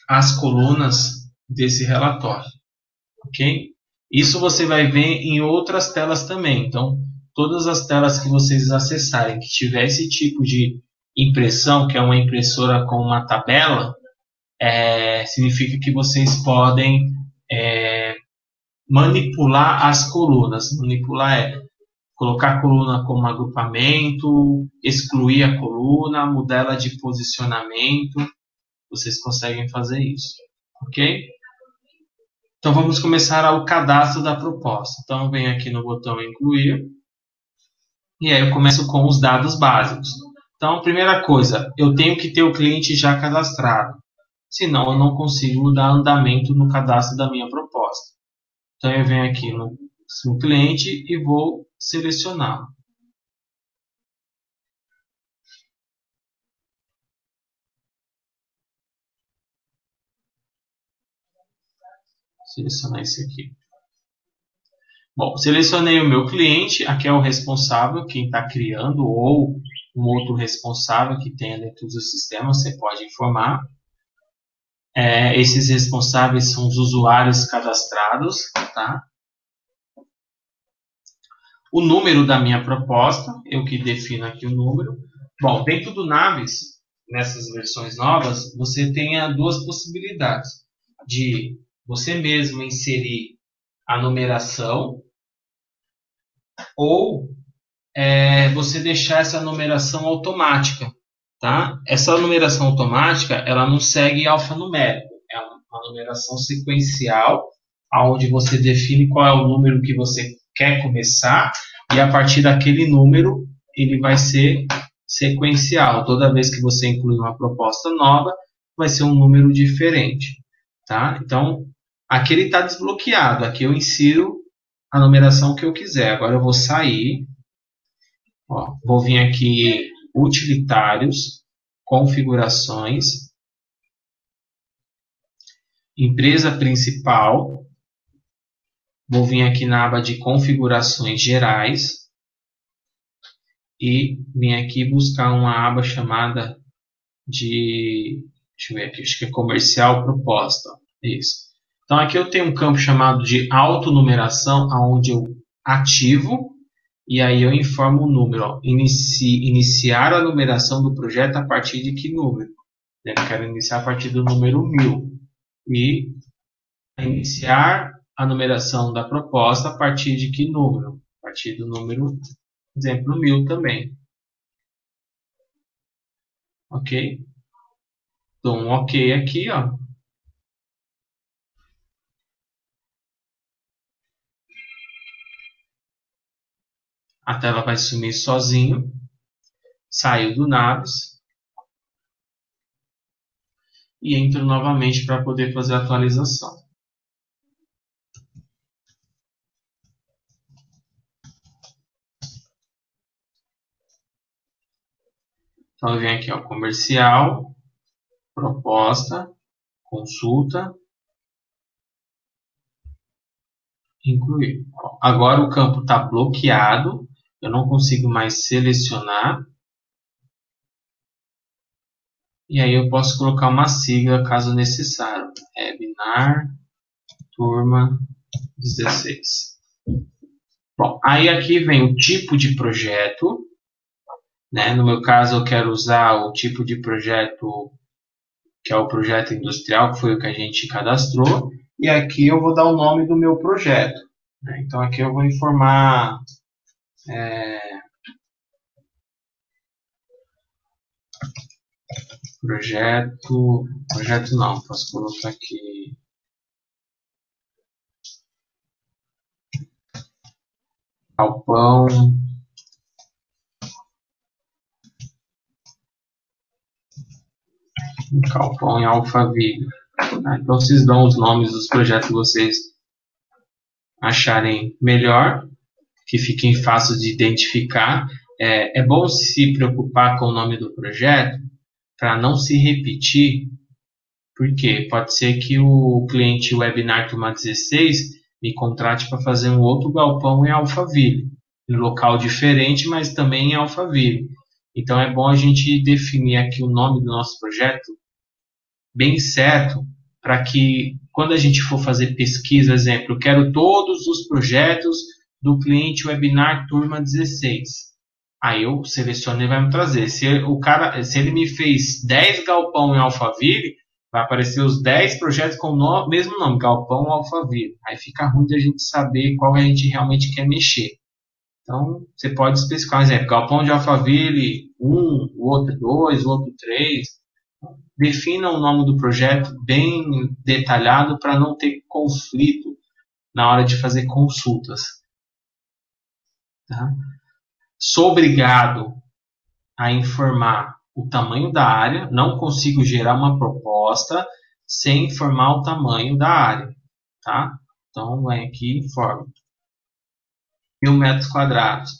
as colunas desse relatório. Ok? Isso você vai ver em outras telas também. Então, todas as telas que vocês acessarem que tiver esse tipo de impressão, que é uma impressora com uma tabela, significa que vocês podem manipular as colunas. Manipular é colocar a coluna como agrupamento, excluir a coluna, mudar ela de posicionamento. Vocês conseguem fazer isso. Ok? Então, vamos começar o cadastro da proposta. Então, eu venho aqui no botão incluir. E aí eu começo com os dados básicos. Então, primeira coisa, eu tenho que ter o cliente já cadastrado. Senão, eu não consigo dar andamento no cadastro da minha proposta. Então, eu venho aqui no cliente e vou selecioná-lo. Selecionar esse aqui. Bom, selecionei o meu cliente. Aqui é o responsável, quem está criando, ou um outro responsável que tenha dentro do sistema, você pode informar. Esses responsáveis são os usuários cadastrados, tá? O número da minha proposta, eu que defino aqui o número. Bom, dentro do Naves, nessas versões novas, você tem duas possibilidades de você mesmo inserir a numeração ou você deixar essa numeração automática, tá? Essa numeração automática, ela não segue alfanumérico, é uma numeração sequencial, onde você define qual é o número que você quer começar e a partir daquele número ele vai ser sequencial. Toda vez que você inclui uma proposta nova, vai ser um número diferente, tá? Então, aqui ele está desbloqueado, aqui eu insiro a numeração que eu quiser. Agora eu vou sair, vou vir aqui utilitários, configurações, empresa principal, vou vir aqui na aba de configurações gerais e vim aqui buscar uma aba chamada de, deixa eu ver aqui, acho que é comercial proposta, isso. Então aqui eu tenho um campo chamado de autonumeração, onde eu ativo e aí eu informo o número. Iniciar a numeração do projeto a partir de que número? Eu quero iniciar a partir do número 1000 e iniciar a numeração da proposta a partir de que número? A partir do número, exemplo, 1000 também. Ok? Dou um ok aqui, ó. A tela vai sumir sozinho. Saio do Naves. E entro novamente para poder fazer a atualização. Então, eu venho aqui, ó, comercial, proposta, consulta, incluir. Agora o campo está bloqueado, eu não consigo mais selecionar. E aí eu posso colocar uma sigla caso necessário. Webinar turma 16. Bom, aí aqui vem o tipo de projeto. Né? No meu caso, eu quero usar o tipo de projeto que é o projeto industrial, que foi o que a gente cadastrou. E aqui eu vou dar o nome do meu projeto. Né? Então aqui eu vou informar... projeto não, posso colocar aqui galpão em Alphaville. Então vocês dão os nomes dos projetos que vocês acharem melhor, que fiquem fáceis de identificar. É bom se preocupar com o nome do projeto para não se repetir, porque pode ser que o cliente Webinar Turma 16 me contrate para fazer um outro galpão em Alphaville, em local diferente, mas também em Alphaville. Então é bom a gente definir aqui o nome do nosso projeto bem certo, para que quando a gente for fazer pesquisa, exemplo, eu quero todos os projetos do cliente webinar turma 16. Aí eu seleciono e vai me trazer. Se ele me fez 10 galpão em Alphaville, vai aparecer os 10 projetos com o mesmo nome, Galpão Alphaville. Aí fica ruim de a gente saber qual a gente realmente quer mexer. Então, você pode especificar, por exemplo, Galpão de Alphaville 1, o outro 2, o outro 3. Defina o nome do projeto bem detalhado para não ter conflito na hora de fazer consultas. Tá? Sou obrigado a informar o tamanho da área, não consigo gerar uma proposta sem informar o tamanho da área. Tá? Então, vem aqui, informa. 1.000 metros quadrados.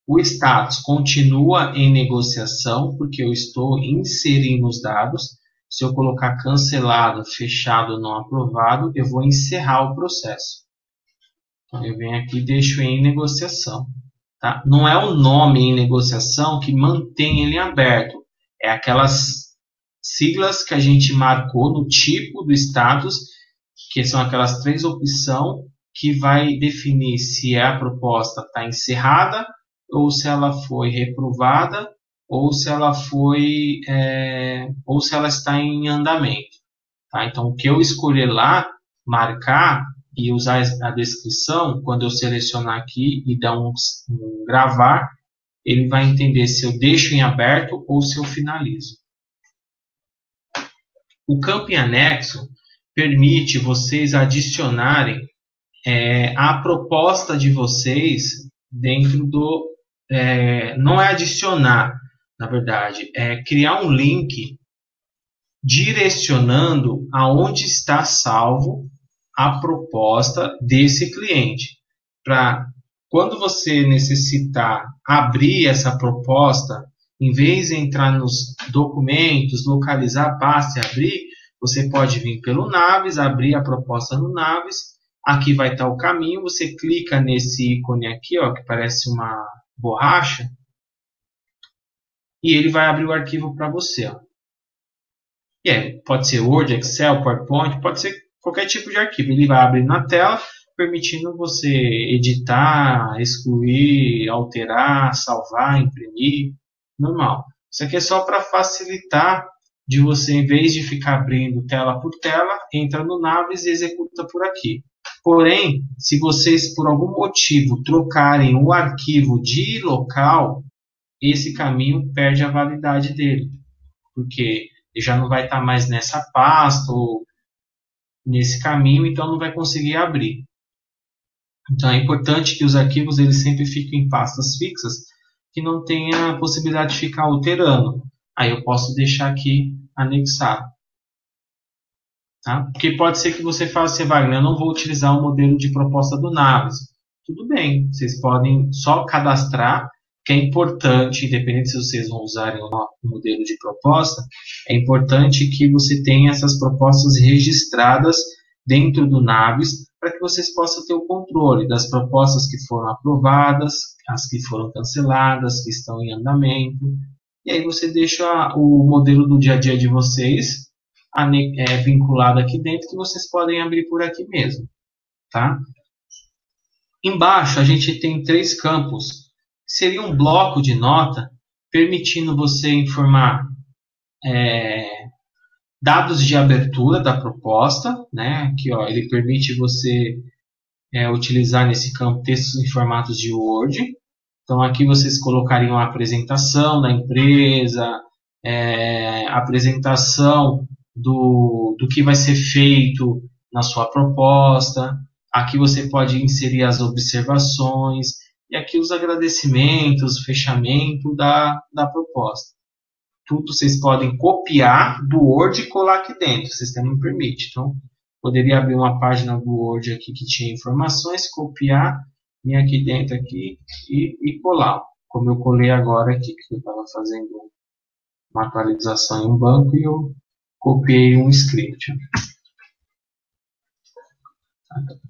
O status continua em negociação, porque eu estou inserindo os dados. Se eu colocar cancelado, fechado, não aprovado, eu vou encerrar o processo. Então, eu venho aqui e deixo em negociação. Tá? Não é o nome em negociação que mantém ele aberto. É aquelas siglas que a gente marcou no tipo do status, que são aquelas 3 opções que vai definir se a proposta está encerrada, ou se ela foi reprovada, ou se ela ou se ela está em andamento. Tá? Então, o que eu escolher lá, marcar e usar a descrição, quando eu selecionar aqui e dar um gravar, ele vai entender se eu deixo em aberto ou se eu finalizo. O campo em anexo permite vocês adicionarem a proposta de vocês dentro do... não é adicionar, na verdade, é criar um link direcionando aonde está salvo a proposta desse cliente. Para quando você necessitar abrir essa proposta, em vez de entrar nos documentos, localizar a pasta e abrir, você pode vir pelo Naves, abrir a proposta no Naves. Aqui vai estar o caminho, você clica nesse ícone aqui, ó, que parece uma borracha, e ele vai abrir o arquivo para você. Ó. Pode ser Word, Excel, PowerPoint, pode ser qualquer tipo de arquivo. Ele vai abrir na tela, permitindo você editar, excluir, alterar, salvar, imprimir, normal. Isso aqui é só para facilitar de você, em vez de ficar abrindo tela por tela, entra no Naves e executa por aqui. Porém, se vocês por algum motivo trocarem o arquivo de local, esse caminho perde a validade dele, porque ele já não vai estar mais nessa pasta ou nesse caminho, então não vai conseguir abrir. Então é importante que os arquivos eles sempre fiquem em pastas fixas, que não tenha a possibilidade de ficar alterando. Aí eu posso deixar aqui anexado. Tá? Porque pode ser que você fale assim, Wagner, eu não vou utilizar o modelo de proposta do Naves. Tudo bem, vocês podem só cadastrar, que é importante, independente se vocês vão usarem o modelo de proposta, é importante que você tenha essas propostas registradas dentro do Naves, para que vocês possam ter o controle das propostas que foram aprovadas, as que foram canceladas, que estão em andamento. E aí você deixa o modelo do dia a dia de vocês vinculado aqui dentro, que vocês podem abrir por aqui mesmo. Tá? Embaixo a gente tem 3 campos. Seria um bloco de nota permitindo você informar dados de abertura da proposta, né? Aqui, ó, ele permite você utilizar nesse campo textos em formatos de Word. Então aqui vocês colocariam a apresentação da empresa, apresentação do que vai ser feito na sua proposta. Aqui você pode inserir as observações e aqui os agradecimentos, fechamento da proposta. Tudo vocês podem copiar do Word e colar aqui dentro, o sistema me permite. Então, poderia abrir uma página do Word aqui que tinha informações, copiar, vir aqui dentro aqui e colar. Como eu colei agora aqui, que eu estava fazendo uma atualização em um banco e eu copiei um script.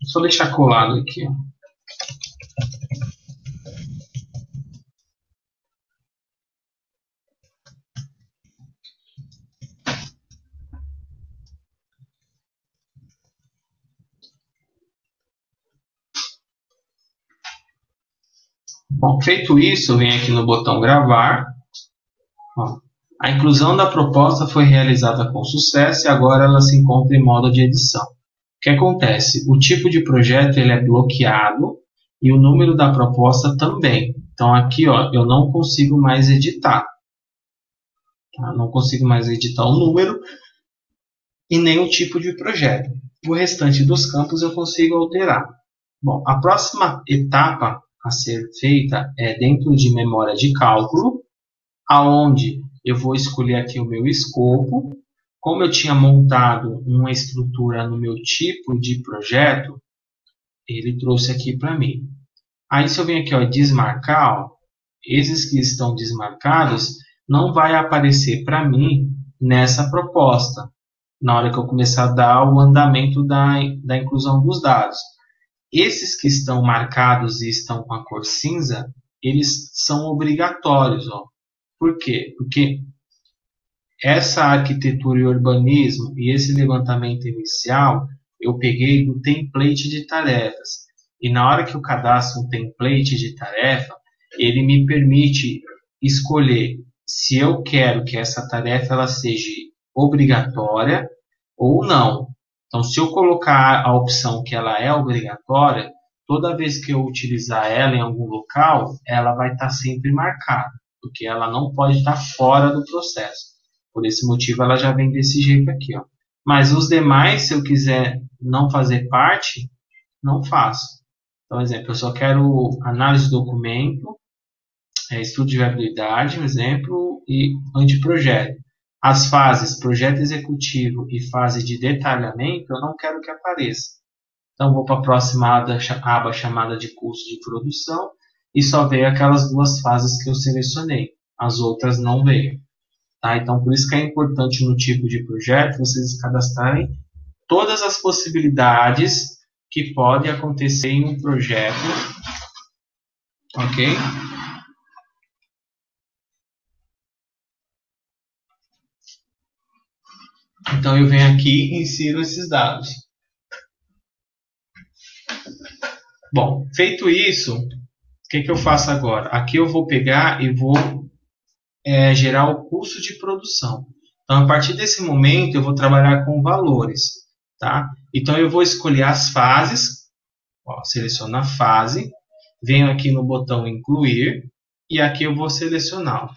Só deixar colado aqui. Bom, feito isso, eu venho aqui no botão gravar. Ó, a inclusão da proposta foi realizada com sucesso e agora ela se encontra em modo de edição. O que acontece? O tipo de projeto ele é bloqueado e o número da proposta também. Então aqui ó, eu não consigo mais editar. Tá? Não consigo mais editar o número e nem o tipo de projeto. O restante dos campos eu consigo alterar. Bom, a próxima etapa a ser feita é dentro de memória de cálculo, aonde eu vou escolher aqui o meu escopo. Como eu tinha montado uma estrutura no meu tipo de projeto, ele trouxe aqui para mim. Aí se eu venho aqui ó, desmarcar, ó, esses que estão desmarcados não vai aparecer para mim nessa proposta, na hora que eu começar a dar o andamento da inclusão dos dados. Esses que estão marcados e estão com a cor cinza, eles são obrigatórios. Ó. Por quê? Porque essa arquitetura e urbanismo e esse levantamento inicial, eu peguei do template de tarefas. E na hora que eu cadastro um template de tarefa, ele me permite escolher se eu quero que essa tarefa ela seja obrigatória ou não. Então, se eu colocar a opção que ela é obrigatória, toda vez que eu utilizar ela em algum local, ela vai estar sempre marcada, porque ela não pode estar fora do processo. Por esse motivo, ela já vem desse jeito aqui. Ó. Mas os demais, se eu quiser não fazer parte, não faço. Então, exemplo, eu só quero análise de documento, estudo de viabilidade, um exemplo, e anteprojeto. As fases projeto executivo e fase de detalhamento, eu não quero que apareça. Então, vou para a próxima aba chamada de curso de produção e só veio aquelas duas fases que eu selecionei. As outras não veio. Tá? Então, por isso que é importante no tipo de projeto vocês cadastrarem todas as possibilidades que podem acontecer em um projeto. Ok? Então, eu venho aqui e insiro esses dados. Bom, feito isso, o que eu faço agora? Aqui eu vou pegar e vou gerar o custo de produção. Então, a partir desse momento, eu vou trabalhar com valores. Tá? Então, eu vou escolher as fases. Ó, seleciono a fase. Venho aqui no botão incluir. E aqui eu vou selecionar.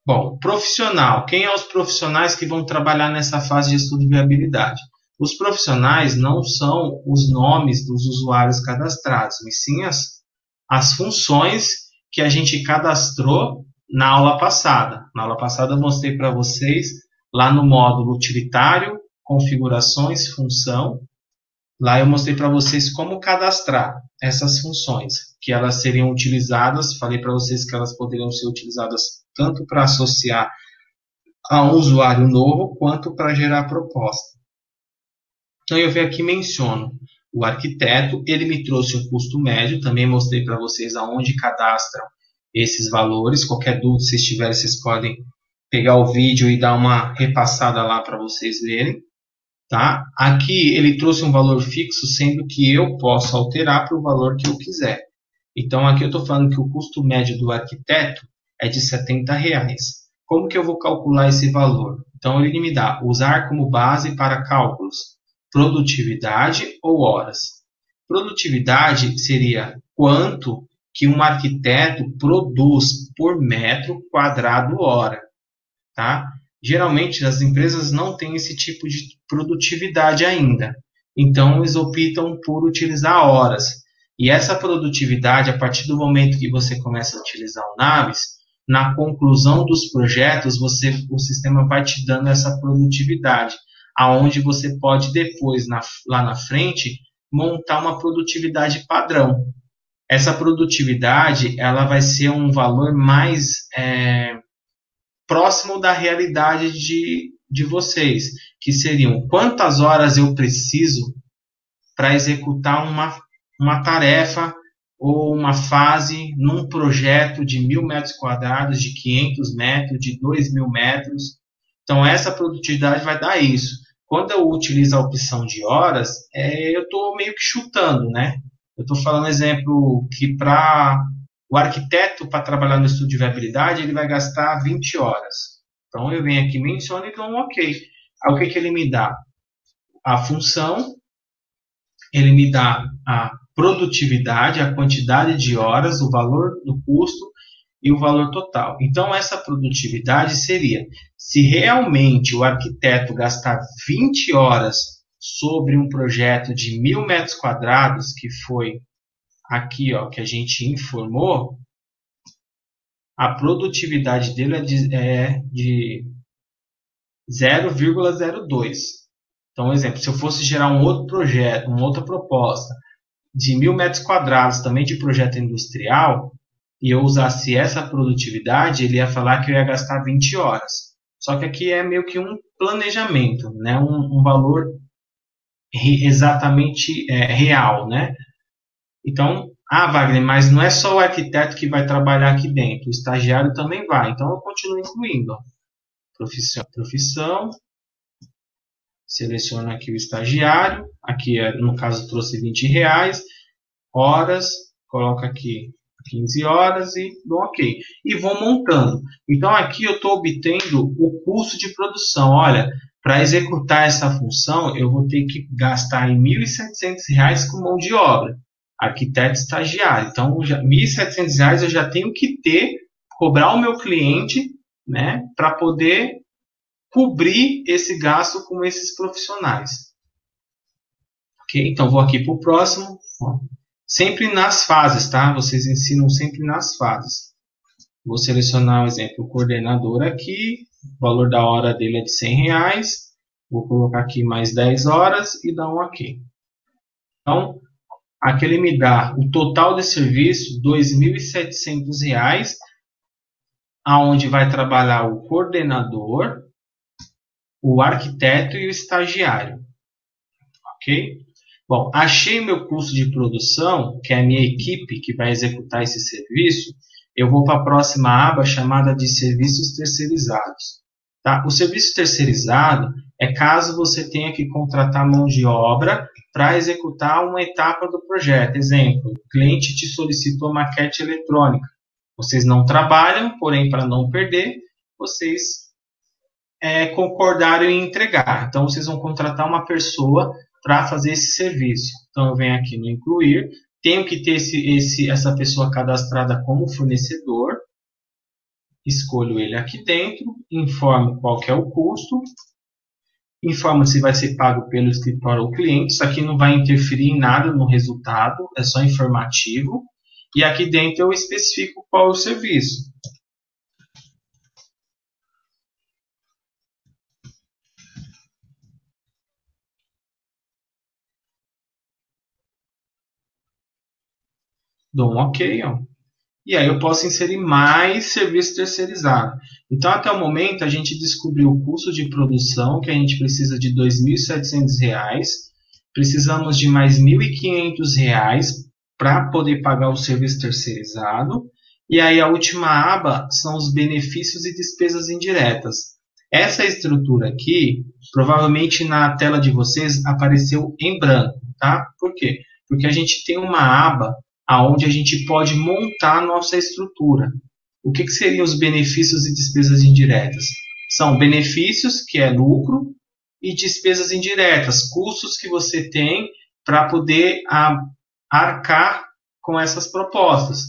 Bom, profissional. Quem são os profissionais que vão trabalhar nessa fase de estudo de viabilidade? Os profissionais não são os nomes dos usuários cadastrados, mas sim as funções que a gente cadastrou na aula passada. Na aula passada eu mostrei para vocês lá no módulo utilitário, configurações, função. Lá eu mostrei para vocês como cadastrar essas funções, que elas seriam utilizadas, falei para vocês que elas poderiam ser utilizadas tanto para associar a um usuário novo, quanto para gerar proposta. Então eu venho aqui e menciono o arquiteto, ele me trouxe um custo médio, também mostrei para vocês aonde cadastram esses valores. Qualquer dúvida, se tiverem, vocês podem pegar o vídeo e dar uma repassada lá para vocês verem. Tá? Aqui ele trouxe um valor fixo, sendo que eu posso alterar para o valor que eu quiser. Então aqui eu estou falando que o custo médio do arquiteto é de R$70. Como que eu vou calcular esse valor? Então ele me dá usar como base para cálculos produtividade ou horas. Produtividade seria quanto que um arquiteto produz por metro quadrado hora. Tá? Geralmente as empresas não têm esse tipo de produtividade ainda. Então eles optam por utilizar horas. E essa produtividade, a partir do momento que você começa a utilizar o Navis, na conclusão dos projetos, o sistema vai te dando essa produtividade, aonde você pode depois, lá na frente, montar uma produtividade padrão. Essa produtividade ela vai ser um valor mais próximo da realidade de vocês, que seriam quantas horas eu preciso para executar uma tarefa ou uma fase num projeto de 1.000 metros quadrados, de 500 metros, de 2.000 metros. Então, essa produtividade vai dar isso. Quando eu utilizo a opção de horas, eu estou meio que chutando, né? Eu estou falando, exemplo, que para o arquiteto, para trabalhar no estudo de viabilidade, ele vai gastar 20 horas. Então, eu venho aqui, menciono e dou um OK. Aí, o que ele me dá? A função, ele me dá a produtividade, a quantidade de horas, o valor do custo e o valor total. Então, essa produtividade seria, se realmente o arquiteto gastar 20 horas sobre um projeto de 1.000 metros quadrados, que foi aqui, ó, que a gente informou, a produtividade dele é de 0,02. Então, exemplo, se eu fosse gerar um outro projeto, uma outra proposta de 1.000 metros quadrados, também de projeto industrial, e eu usasse essa produtividade, ele ia falar que eu ia gastar 20 horas. Só que aqui é meio que um planejamento, né? um valor exatamente real, né? Então, Wagner, mas não é só o arquiteto que vai trabalhar aqui dentro, o estagiário também vai. Então, eu continuo incluindo. Ó. Profissão, seleciono aqui o estagiário, aqui no caso trouxe R$20, horas, coloco aqui 15 horas e dou OK. E vou montando. Então aqui eu estou obtendo o custo de produção. Olha, para executar essa função eu vou ter que gastar R$1.700 com mão de obra, arquiteto estagiário. Então R$1.700 eu já tenho que cobrar o meu cliente, né, para poder cobrir esse gasto com esses profissionais. Ok? Então vou aqui para o próximo. Ó. Sempre nas fases, tá? Vocês ensinam sempre nas fases. Vou selecionar o exemplo, o coordenador aqui. O valor da hora dele é de R$100. Vou colocar aqui mais 10 horas e dar um OK. Então, aqui ele me dá o total de serviço, R$2.700, aonde vai trabalhar o coordenador, o arquiteto e o estagiário. Ok? Bom, achei meu custo de produção, que é a minha equipe que vai executar esse serviço, eu vou para a próxima aba chamada de serviços terceirizados. Tá? O serviço terceirizado é caso você tenha que contratar mão de obra para executar uma etapa do projeto. Exemplo, o cliente te solicitou maquete eletrônica. Vocês não trabalham, porém, para não perder, vocês concordaram em entregar. Então, vocês vão contratar uma pessoa para fazer esse serviço. Então, eu venho aqui no incluir, tenho que ter essa pessoa cadastrada como fornecedor, escolho ele aqui dentro, informo qual que é o custo, informo se vai ser pago pelo escritório ou cliente, isso aqui não vai interferir em nada no resultado, é só informativo, e aqui dentro eu especifico qual é o serviço. Dou um OK, ó. E aí eu posso inserir mais serviço terceirizado. Então, até o momento, a gente descobriu o custo de produção, que a gente precisa de R$2.700. Precisamos de mais R$1.500 para poder pagar o serviço terceirizado. E aí a última aba são os benefícios e despesas indiretas. Essa estrutura aqui, provavelmente na tela de vocês, apareceu em branco. Tá? Por quê? Porque a gente tem uma aba onde a gente pode montar a nossa estrutura. O que seriam os benefícios e despesas indiretas? São benefícios, que é lucro, e despesas indiretas, custos que você tem para poder arcar com essas propostas.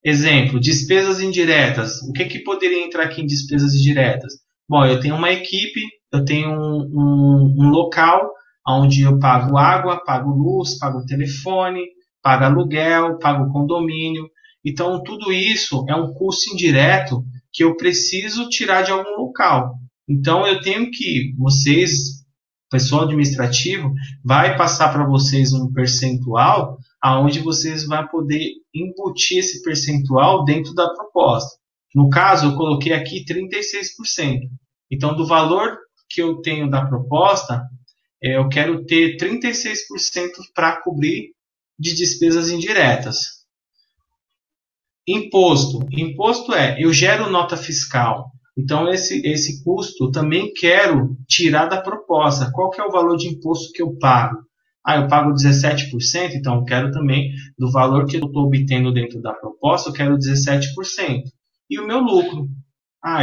Exemplo, despesas indiretas. O que poderia entrar aqui em despesas indiretas? Bom, eu tenho uma equipe, eu tenho um local onde eu pago água, pago luz, pago telefone, paga aluguel, paga o condomínio. Então, tudo isso é um custo indireto que eu preciso tirar de algum local. Então, eu tenho que, pessoal administrativo, vai passar para vocês um percentual aonde vocês vão poder embutir esse percentual dentro da proposta. No caso, eu coloquei aqui 36%. Então, do valor que eu tenho da proposta, eu quero ter 36% para cobrir de despesas indiretas. Imposto. Imposto eu gero nota fiscal. Então, esse custo também quero tirar da proposta. Qual que é o valor de imposto que eu pago? Eu pago 17%, então eu quero também, do valor que eu estou obtendo dentro da proposta, eu quero 17%. E o meu lucro?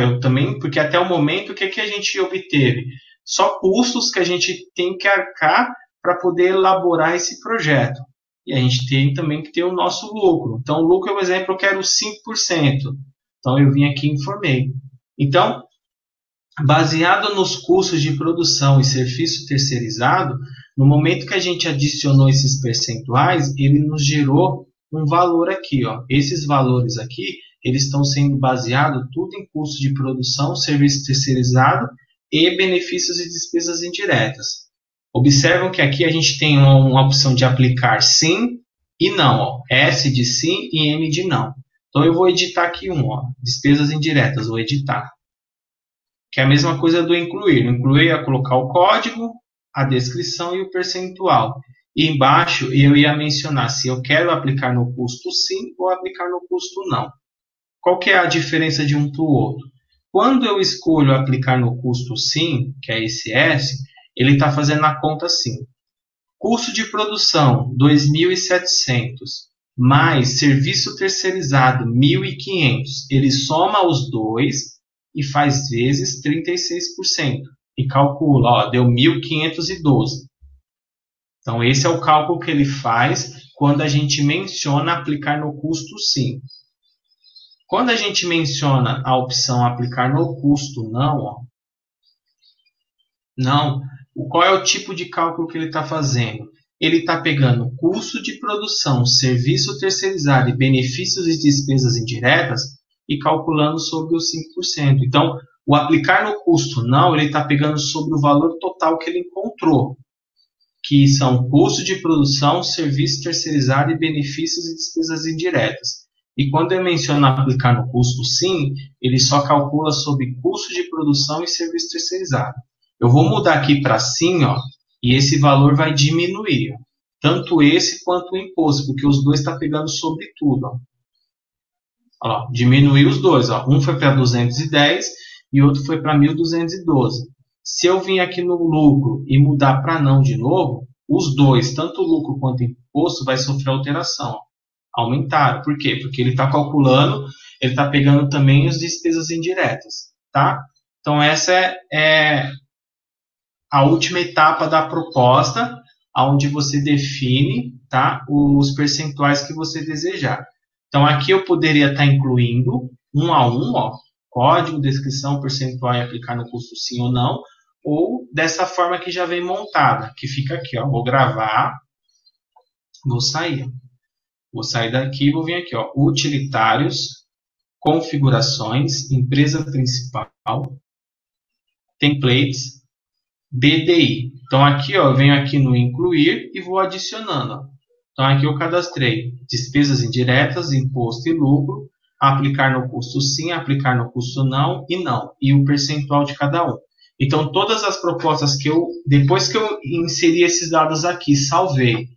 Eu também, porque até o momento, o que a gente obteve? Só custos que a gente tem que arcar para poder elaborar esse projeto. E a gente tem também que ter o nosso lucro. Então, o lucro, por exemplo, eu quero 5%. Então, eu vim aqui e informei. Então, baseado nos custos de produção e serviço terceirizado, no momento que a gente adicionou esses percentuais, ele nos gerou um valor aqui. Esses valores aqui, eles estão sendo baseados tudo em custo de produção, serviço terceirizado e benefícios e despesas indiretas. Observam que aqui a gente tem uma opção de aplicar sim e não. S de sim e N de não. Então, eu vou editar aqui despesas indiretas, vou editar. Que é a mesma coisa do incluir. No incluir é colocar o código, a descrição e o percentual. E embaixo eu ia mencionar se eu quero aplicar no custo sim ou aplicar no custo não. Qual que é a diferença de um para o outro? Quando eu escolho aplicar no custo sim, que é esse S, ele está fazendo a conta assim. Custo de produção, 2.700, mais serviço terceirizado, 1.500. Ele soma os dois e faz vezes 36%. E calcula, deu 1.512. Então, esse é o cálculo que ele faz quando a gente menciona aplicar no custo sim. Quando a gente menciona a opção aplicar no custo não, qual é o tipo de cálculo que ele está fazendo? Ele está pegando custo de produção, serviço terceirizado e benefícios e despesas indiretas e calculando sobre os 5%. Então, o aplicar no custo não, ele está pegando sobre o valor total que ele encontrou, que são custo de produção, serviço terceirizado e benefícios e despesas indiretas. E quando eu menciono aplicar no custo sim, ele só calcula sobre custo de produção e serviço terceirizado. Eu vou mudar aqui para sim, e esse valor vai diminuir. Tanto esse quanto o imposto, porque os dois estão pegando sobre tudo. Diminuiu os dois. Um foi para 210 e outro foi para 1.212. Se eu vim aqui no lucro e mudar para não de novo, os dois, tanto o lucro quanto o imposto, vai sofrer alteração. Aumentaram. Por quê? Porque ele está calculando, ele está pegando também as despesas indiretas. Tá? Então, essa é a última etapa da proposta, onde você define, tá, os percentuais que você desejar. Então, aqui eu poderia estar incluindo um a um, código, descrição, percentual e aplicar no custo sim ou não, ou dessa forma que já vem montada, que fica aqui, vou gravar, vou sair. Vou sair daqui e vou vir aqui, utilitários, configurações, empresa principal, templates, BDI. Então, aqui eu venho aqui no incluir e vou adicionando. Então, aqui eu cadastrei despesas indiretas, imposto e lucro, aplicar no custo sim, aplicar no custo não, e o percentual de cada um. Então, todas as propostas que depois que eu inseri esses dados aqui, salvei,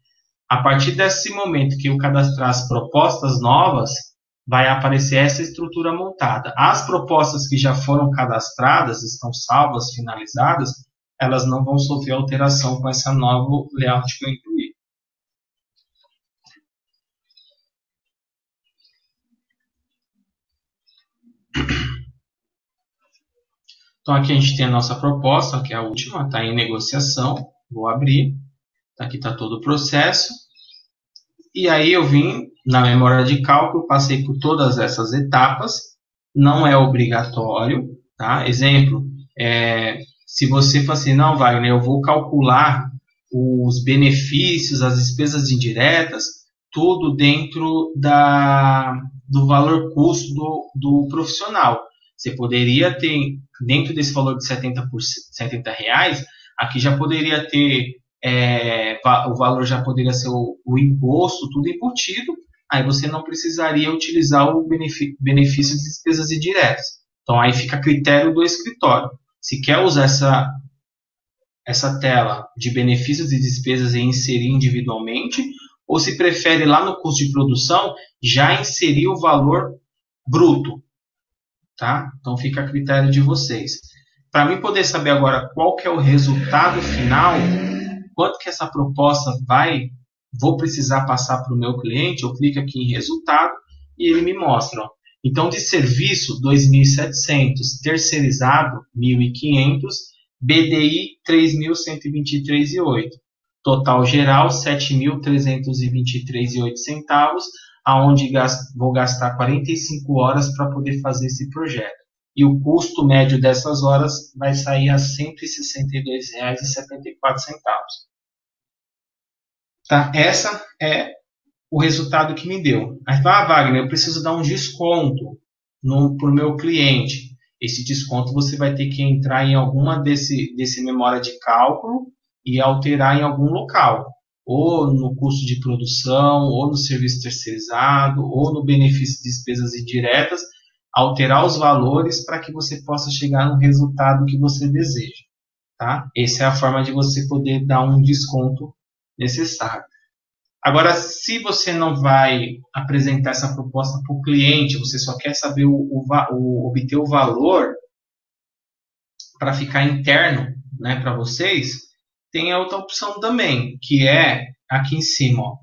a partir desse momento que eu cadastrar as propostas novas, vai aparecer essa estrutura montada. As propostas que já foram cadastradas, estão salvas, finalizadas, elas não vão sofrer alteração com essa nova layout que eu incluí. Então, aqui a gente tem a nossa proposta, que é a última, está em negociação. Vou abrir. Aqui está todo o processo. E aí eu vim na memória de cálculo, passei por todas essas etapas. Não é obrigatório. Tá? Exemplo, se você fala assim, não, Wagner, eu vou calcular os benefícios, as despesas indiretas, tudo dentro do valor custo do profissional. Você poderia ter, dentro desse valor de R$70, aqui já poderia ter, o valor já poderia ser o imposto, tudo embutido, aí você não precisaria utilizar o benefício de despesas indiretas. Então, aí fica a critério do escritório. Se quer usar essa tela de benefícios e despesas e inserir individualmente, ou se prefere lá no custo de produção já inserir o valor bruto, tá? Então fica a critério de vocês. Para mim poder saber agora qual que é o resultado final, quanto que essa proposta vou precisar passar para o meu cliente, eu clico aqui em resultado e ele me mostra. Ó. Então, de serviço, 2.700, terceirizado, 1.500, BDI, 3.123,08. Total geral, 7.323,08 centavos, aonde vou gastar 45 horas para poder fazer esse projeto. E o custo médio dessas horas vai sair a R$ 162,74. Tá? Essa é o resultado que me deu. Aí fala, Wagner, eu preciso dar um desconto para o meu cliente. Esse desconto você vai ter que entrar em alguma desse memória de cálculo e alterar em algum local. Ou no custo de produção, ou no serviço terceirizado, ou no benefício de despesas indiretas, alterar os valores para que você possa chegar no resultado que você deseja. Tá? Essa é a forma de você poder dar um desconto necessário. Agora, se você não vai apresentar essa proposta para o cliente, você só quer saber obter o valor para ficar interno, né, para vocês, tem a outra opção também, que é aqui em cima, ó,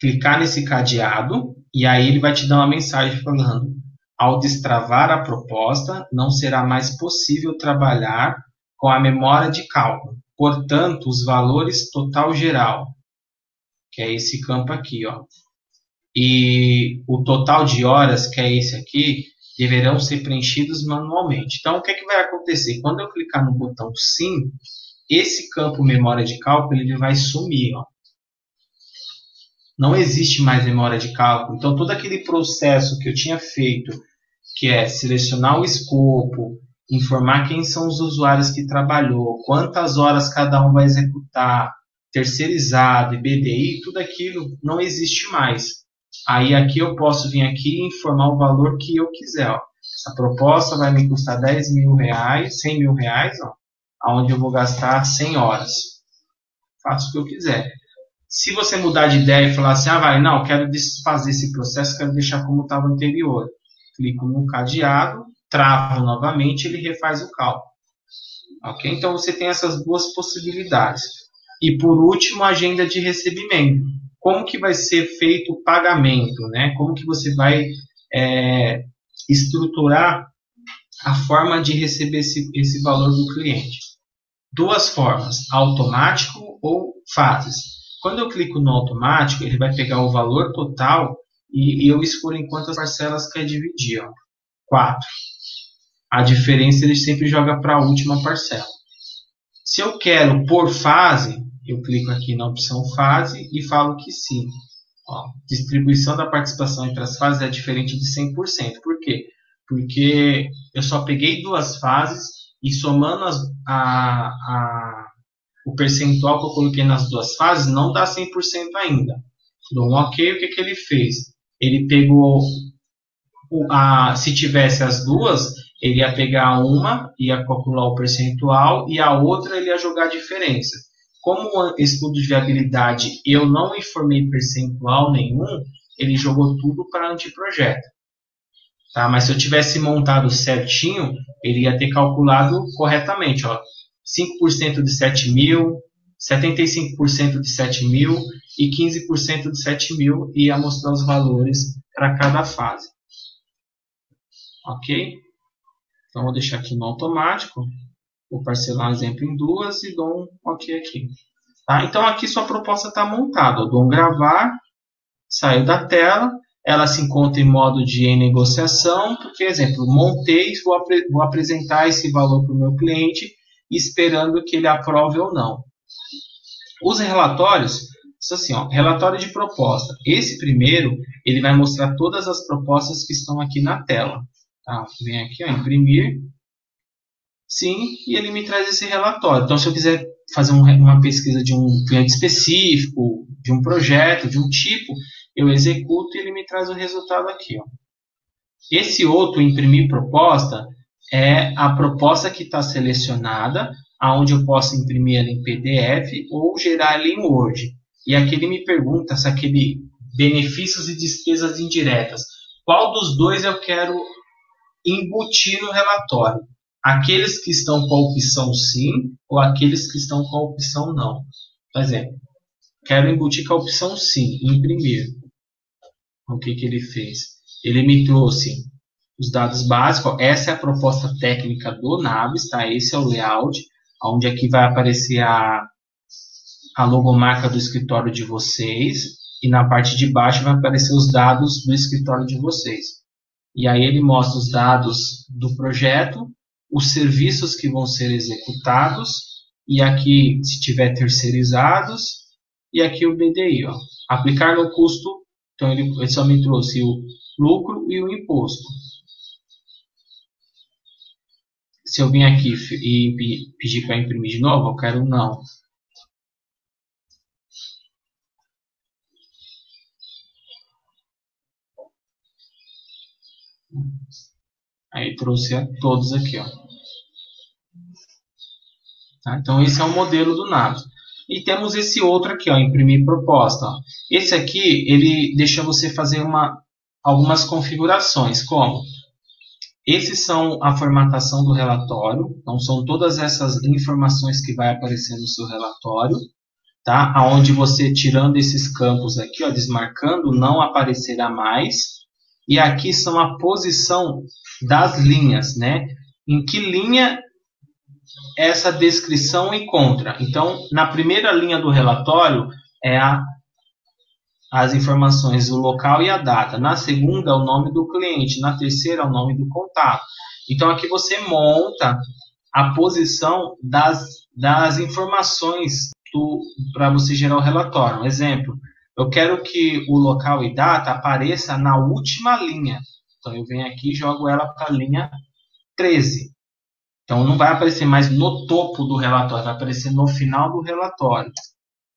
clicar nesse cadeado e aí ele vai te dar uma mensagem falando: ao destravar a proposta, não será mais possível trabalhar com a memória de cálculo. Portanto, os valores total geral, que é esse campo aqui, ó, e o total de horas, que é esse aqui, deverão ser preenchidos manualmente. Então, o que é que vai acontecer? Quando eu clicar no botão Sim, esse campo memória de cálculo ele vai sumir, ó. Não existe mais memória de cálculo. Então, todo aquele processo que eu tinha feito, que é selecionar o escopo, informar quem são os usuários que trabalhou, quantas horas cada um vai executar, terceirizado e BDI, tudo aquilo não existe mais. Aí aqui eu posso vir aqui e informar o valor que eu quiser. Ó. Essa proposta vai me custar R$10.000, R$100.000, onde eu vou gastar 100 horas. Faço o que eu quiser. Se você mudar de ideia e falar assim, não, quero desfazer esse processo, quero deixar como estava anterior. Clico no cadeado, travo novamente e ele refaz o cálculo. Ok? Então você tem essas duas possibilidades. E por último, a agenda de recebimento. Como que vai ser feito o pagamento? Né? Como que você vai estruturar a forma de receber esse valor do cliente? Duas formas, automático ou fases. Quando eu clico no automático, ele vai pegar o valor total e eu escolho em quantas parcelas quer dividir. Ó. 4. A diferença ele sempre joga para a última parcela. Se eu quero por fase, eu clico aqui na opção fase e falo que sim. Ó, distribuição da participação entre as fases é diferente de 100%. Por quê? Porque eu só peguei duas fases e somando o percentual que eu coloquei nas duas fases, não dá 100% ainda. Dou um ok, o que ele fez? Ele pegou, se tivesse as duas, ele ia pegar uma, ia calcular o percentual, e a outra ele ia jogar a diferença. Como o estudo de viabilidade eu não informei percentual nenhum, ele jogou tudo para anteprojeto. Tá? Mas se eu tivesse montado certinho, ele ia ter calculado corretamente. Ó, 5% de 7.000, 75% de 7.000 e 15% de 7.000 e ia mostrar os valores para cada fase. Ok? Então, vou deixar aqui no automático. Vou parcelar um exemplo em duas e dou um ok aqui. Tá? Então, aqui sua proposta está montada. Eu dou um gravar, saio da tela, ela se encontra em modo de negociação, porque, exemplo, montei, vou apresentar esse valor para o meu cliente, esperando que ele aprove ou não. Os relatórios, assim, ó, relatório de proposta. Esse primeiro, ele vai mostrar todas as propostas que estão aqui na tela. Tá? Vem aqui, ó, imprimir. Sim, e ele me traz esse relatório. Então, se eu quiser fazer uma pesquisa de um cliente específico, de um projeto, de um tipo, eu executo e ele me traz o resultado aqui. Ó. Esse outro, imprimir proposta, é a proposta que está selecionada, onde eu posso imprimir ela em PDF ou gerar ela em Word. E aqui ele me pergunta se aquele benefícios e despesas indiretas, qual dos dois eu quero embutir no relatório? Aqueles que estão com a opção sim ou aqueles que estão com a opção não. Por exemplo, quero embutir com a opção sim, imprimir. O que ele fez? Ele me trouxe os dados básicos. Essa é a proposta técnica do Naves, tá? Esse é o layout, onde aqui vai aparecer a logomarca do escritório de vocês e na parte de baixo vai aparecer os dados do escritório de vocês. E aí ele mostra os dados do projeto, os serviços que vão ser executados e aqui se tiver terceirizados e aqui o BDI, ó. Aplicar no custo, então ele só me trouxe o lucro e o imposto. Se eu vim aqui e pedir para imprimir de novo, eu quero não. Aí trouxe a todos aqui, ó. Tá? Então esse é o modelo do Naves. E temos esse outro aqui, ó, imprimir proposta. Ó. Esse aqui, ele deixa você fazer algumas configurações, como esses são a formatação do relatório, então são todas essas informações que vai aparecer no seu relatório, tá? Onde você tirando esses campos aqui, ó, desmarcando, não aparecerá mais. E aqui são a posição das linhas, né? Em que linha essa descrição encontra. Então, na primeira linha do relatório é as informações, o local e a data. Na segunda, o nome do cliente. Na terceira, o nome do contato. Então, aqui você monta a posição das informações para você gerar o relatório. Um exemplo, eu quero que o local e data apareça na última linha. Então, eu venho aqui e jogo ela para a linha 13. Então, não vai aparecer mais no topo do relatório, vai aparecer no final do relatório.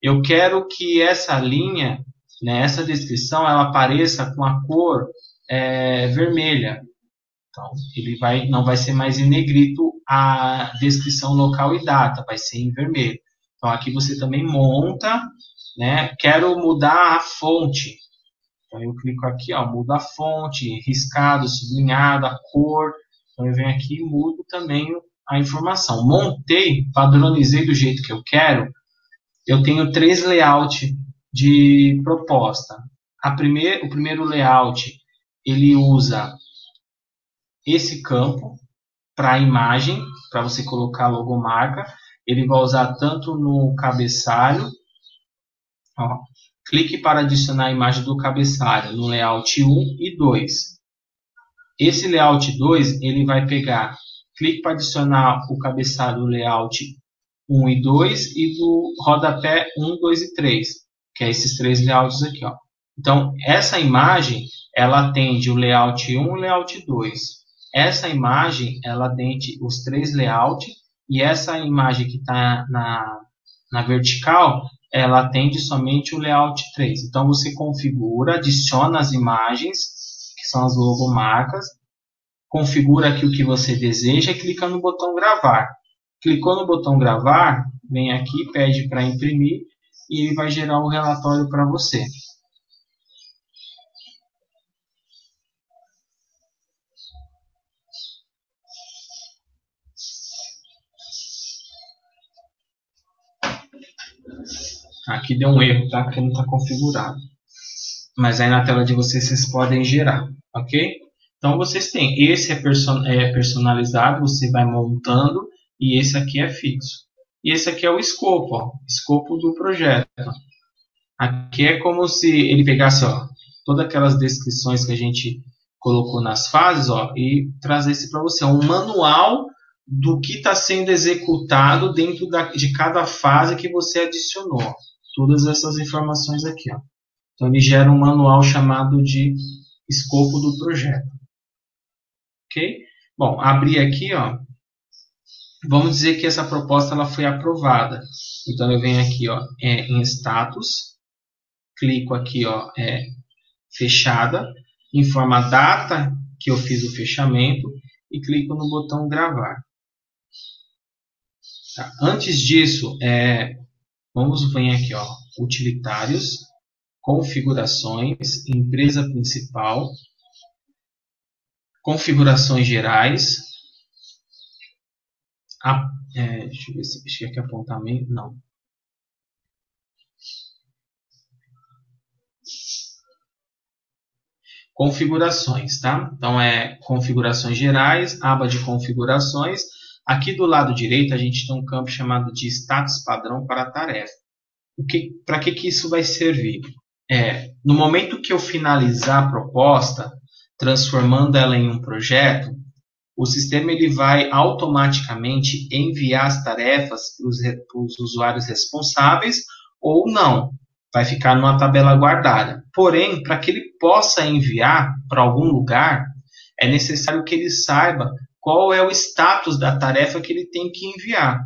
Eu quero que essa linha, né, essa descrição, ela apareça com a cor vermelha. Então, ele não vai ser mais em negrito a descrição local e data, vai ser em vermelho. Então, aqui você também monta, né, quero mudar a fonte. Então, eu clico aqui, ó, muda a fonte, riscado, sublinhado, a cor. Então, eu venho aqui e mudo também a informação. Montei, padronizei do jeito que eu quero. Eu tenho 3 layouts de proposta. O primeiro layout, ele usa esse campo para a imagem, para você colocar a logomarca. Ele vai usar tanto no cabeçalho, ó, clique para adicionar a imagem do cabeçalho no layout 1 e 2. Esse layout 2, ele vai pegar, clique para adicionar o cabeçalho do layout 1 e 2 e do rodapé 1, 2 e 3, que é esses 3 layouts aqui, ó. Então, essa imagem, ela atende o layout 1 e o layout 2. Essa imagem, ela atende os 3 layouts e essa imagem que está na vertical, ela atende somente o layout 3. Então, você configura, adiciona as imagens, que são as logomarcas, configura aqui o que você deseja e clica no botão gravar. Clicou no botão gravar, vem aqui, pede para imprimir e ele vai gerar o relatório para você. Aqui deu um erro, tá? Porque não está configurado. Mas aí na tela de vocês podem gerar, ok? Então vocês têm, esse é personalizado, você vai montando, e esse aqui é fixo. E esse aqui é o escopo, ó, escopo do projeto. Aqui é como se ele pegasse, ó, todas aquelas descrições que a gente colocou nas fases, ó, e trazesse para você um manual do que está sendo executado dentro de cada fase que você adicionou. Todas essas informações aqui, ó. Então ele gera um manual chamado de escopo do projeto. Ok? Bom, abrir aqui, ó. Vamos dizer que essa proposta ela foi aprovada. Então eu venho aqui, ó, em status, clico aqui, ó, fechada, informa a data que eu fiz o fechamento e clico no botão gravar. Tá? Antes disso, vamos vir aqui, ó, utilitários, configurações, empresa principal, configurações gerais, deixa eu ver se aqui apontamento, não. Configurações, tá? Então, configurações gerais, aba de configurações. Aqui do lado direito, a gente tem um campo chamado de status padrão para a tarefa. Para que isso vai servir? No momento que eu finalizar a proposta, transformando ela em um projeto, o sistema ele vai automaticamente enviar as tarefas para os usuários responsáveis ou não. Vai ficar numa tabela guardada. Porém, para que ele possa enviar para algum lugar, é necessário que ele saiba qual é o status da tarefa que ele tem que enviar.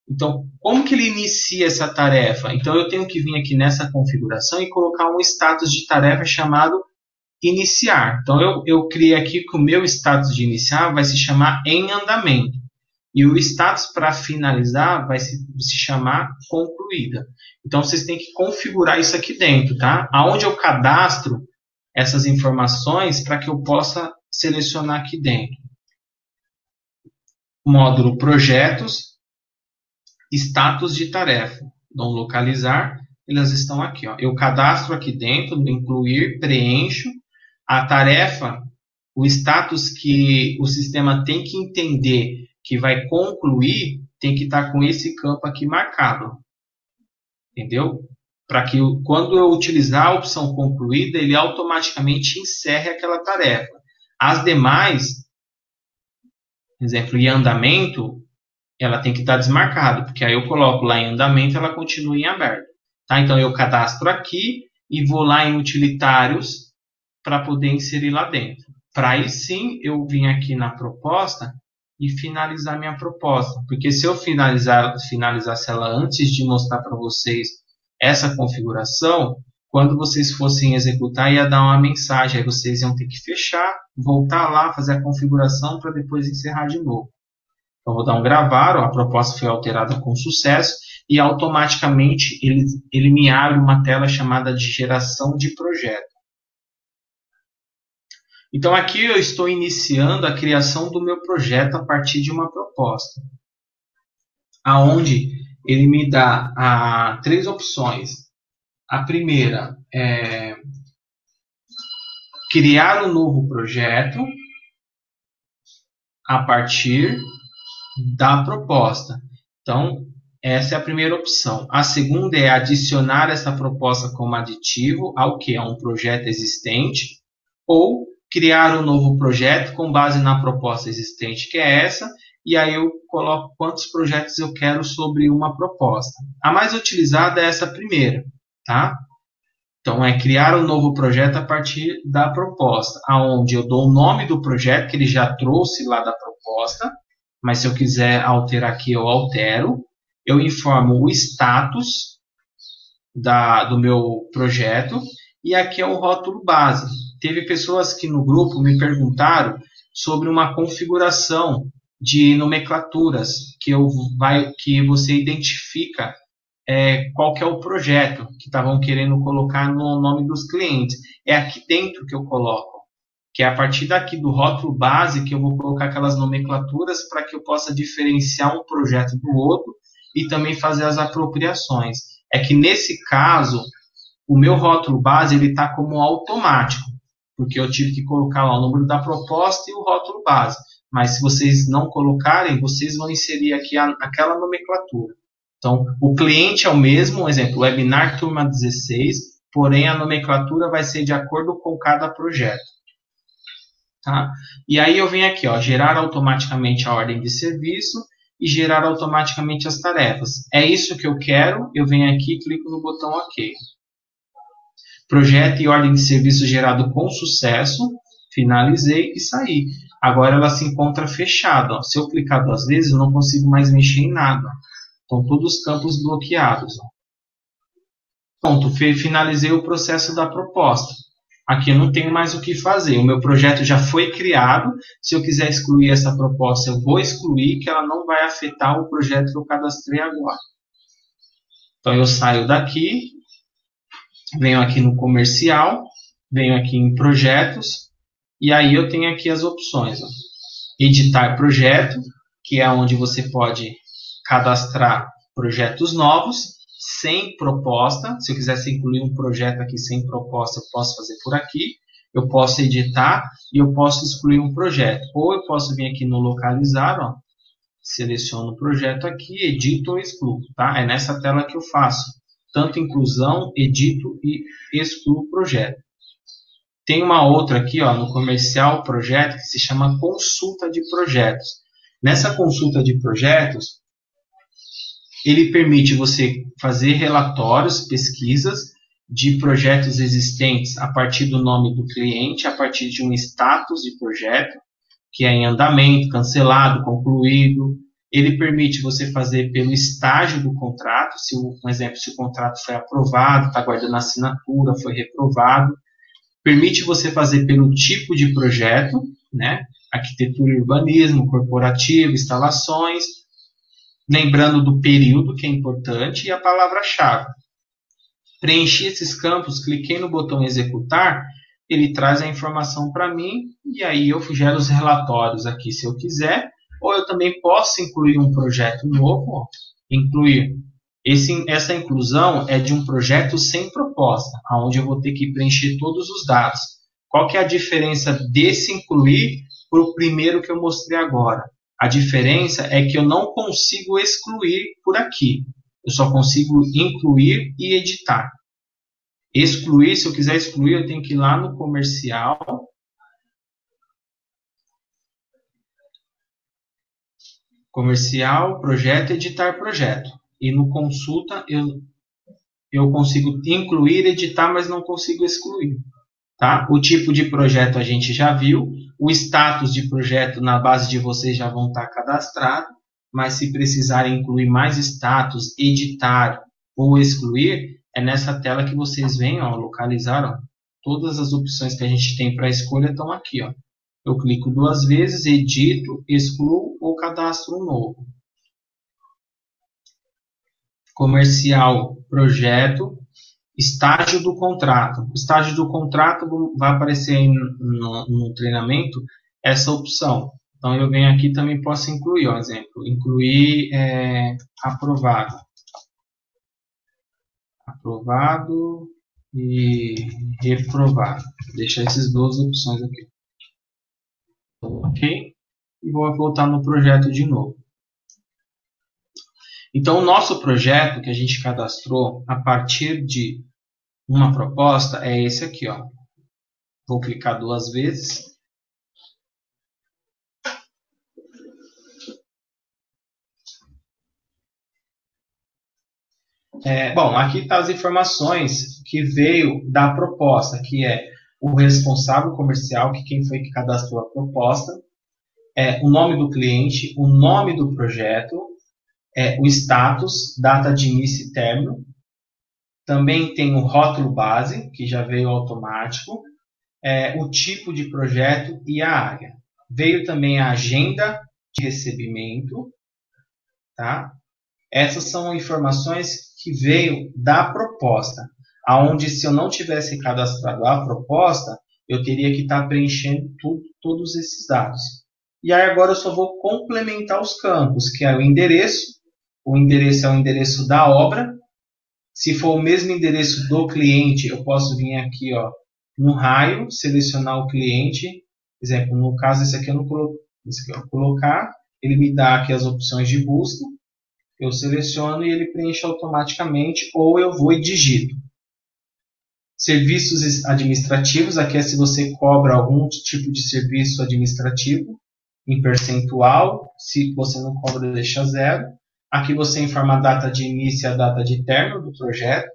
Então, como que ele inicia essa tarefa? Então, eu tenho que vir aqui nessa configuração e colocar um status de tarefa chamado iniciar. Então, eu criei aqui que o meu status de iniciar vai se chamar em andamento. E o status para finalizar vai se chamar concluída. Então, vocês têm que configurar isso aqui dentro, tá? Aonde eu cadastro essas informações para que eu possa selecionar aqui dentro. Módulo projetos, status de tarefa. Então, localizar, elas estão aqui, ó. Eu cadastro aqui dentro, incluir, preencho. A tarefa, o status que o sistema tem que entender que vai concluir, tem que estar com esse campo aqui marcado. Entendeu? Para que quando eu utilizar a opção concluída, ele automaticamente encerre aquela tarefa. As demais, por exemplo, em andamento, ela tem que estar desmarcada, porque aí eu coloco lá em andamento, ela continua em aberto. Tá? Então eu cadastro aqui e vou lá em utilitários para poder inserir lá dentro. Para aí sim eu vim aqui na proposta e finalizar minha proposta. Porque se eu finalizasse ela antes de mostrar para vocês essa configuração, quando vocês fossem executar, ia dar uma mensagem. Aí vocês iam ter que fechar, voltar lá, fazer a configuração para depois encerrar de novo. Então, vou dar um gravar, ó, a proposta foi alterada com sucesso e automaticamente ele me abre uma tela chamada de geração de projeto. Então, aqui eu estou iniciando a criação do meu projeto a partir de uma proposta, aonde ele me dá 3 opções. A primeira é criar um novo projeto a partir da proposta. Então, essa é a primeira opção. A segunda é adicionar essa proposta como aditivo ao que? A um projeto existente, ou criar um novo projeto com base na proposta existente, que é essa, e aí eu coloco quantos projetos eu quero sobre uma proposta. A mais utilizada é essa primeira, tá? Então, é criar um novo projeto a partir da proposta, aonde eu dou o nome do projeto, que ele já trouxe lá da proposta, mas se eu quiser alterar aqui, eu altero. Eu informo o status do meu projeto, e aqui é o rótulo base. Teve pessoas que no grupo me perguntaram sobre uma configuração de nomenclaturas que você identifica qual que é o projeto que estavam querendo colocar no nome dos clientes. É aqui dentro que eu coloco, que é a partir daqui do rótulo base que eu vou colocar aquelas nomenclaturas para que eu possa diferenciar um projeto do outro e também fazer as apropriações. É que nesse caso, o meu rótulo base está como automático, porque eu tive que colocar lá o número da proposta e o rótulo base. Mas se vocês não colocarem, vocês vão inserir aqui aquela nomenclatura. Então, o cliente é o mesmo, exemplo, webinar turma 16, porém a nomenclatura vai ser de acordo com cada projeto. Tá? E aí eu venho aqui, ó, gerar automaticamente a ordem de serviço e gerar automaticamente as tarefas. É isso que eu quero, eu venho aqui e clico no botão OK. Projeto e ordem de serviço gerado com sucesso, finalizei e saí. Agora ela se encontra fechada. Ó. Se eu clicar 2 vezes, eu não consigo mais mexer em nada. Estão todos os campos bloqueados. Ó. Pronto, finalizei o processo da proposta. Aqui eu não tenho mais o que fazer. O meu projeto já foi criado. Se eu quiser excluir essa proposta, eu vou excluir, que ela não vai afetar o projeto que eu cadastrei agora. Então eu saio daqui, venho aqui no comercial, venho aqui em projetos, e aí eu tenho aqui as opções. Ó. Editar projeto, que é onde você pode cadastrar projetos novos, sem proposta. Se eu quisesse incluir um projeto aqui sem proposta, eu posso fazer por aqui. Eu posso editar e eu posso excluir um projeto. Ou eu posso vir aqui no localizar, ó, seleciono o projeto aqui, edito ou excluo. Tá? É nessa tela que eu faço. Tanto inclusão, edito e excluo o projeto. Tem uma outra aqui, ó, no comercial projeto, que se chama consulta de projetos. Nessa consulta de projetos, ele permite você fazer relatórios, pesquisas de projetos existentes a partir do nome do cliente, a partir de um status de projeto, que é em andamento, cancelado, concluído. Ele permite você fazer pelo estágio do contrato, um exemplo, se o contrato foi aprovado, está guardando a assinatura, foi reprovado. Permite você fazer pelo tipo de projeto, né? Arquitetura e urbanismo, corporativo, instalações, lembrando do período, que é importante, e a palavra-chave. Preenchi esses campos, cliquei no botão executar, ele traz a informação para mim, e aí eu gero os relatórios aqui se eu quiser, ou eu também posso incluir um projeto novo, ó, incluir. Essa inclusão é de um projeto sem proposta, onde eu vou ter que preencher todos os dados. Qual que é a diferença desse incluir para o primeiro que eu mostrei agora? A diferença é que eu não consigo excluir por aqui. Eu só consigo incluir e editar. Excluir, se eu quiser excluir, eu tenho que ir lá no comercial. Comercial, projeto, editar projeto. E no consulta eu consigo incluir, editar, mas não consigo excluir. Tá? O tipo de projeto a gente já viu. O status de projeto na base de vocês já vão estar cadastrados. Mas se precisarem incluir mais status, editar ou excluir, é nessa tela que vocês veem, ó, localizar. Ó, todas as opções que a gente tem para escolha estão aqui. Ó. Eu clico 2 vezes, edito, excluo ou cadastro um novo. Comercial, projeto, estágio do contrato. O estágio do contrato vai aparecer no treinamento essa opção. Então, eu venho aqui e também posso incluir, ó, exemplo, incluir aprovado. Aprovado e reprovado. Vou deixar essas 2 opções aqui. Ok? E vou voltar no projeto de novo. Então, o nosso projeto que a gente cadastrou a partir de uma proposta é esse aqui, ó. Vou clicar 2 vezes. Bom, aqui estão as informações que veio da proposta, que é o responsável comercial, que quem foi que cadastrou a proposta, o nome do cliente, o nome do projeto, o status, data de início e término. Também tem o rótulo base, que já veio automático, o tipo de projeto e a área. Veio também a agenda de recebimento. Tá? Essas são informações que veio da proposta, aonde se eu não tivesse cadastrado a proposta, eu teria que estar preenchendo todos esses dados. E aí agora eu só vou complementar os campos, que é o endereço. O endereço é o endereço da obra. Se for o mesmo endereço do cliente, eu posso vir aqui, ó, no raio, selecionar o cliente. Por exemplo, no caso, esse aqui eu não coloco, colocar. Ele me dá aqui as opções de busca. Eu seleciono e ele preenche automaticamente, ou eu vou e digito. Serviços administrativos, aqui é se você cobra algum tipo de serviço administrativo, em percentual. Se você não cobra, deixa 0. Aqui você informa a data de início e a data de término do projeto.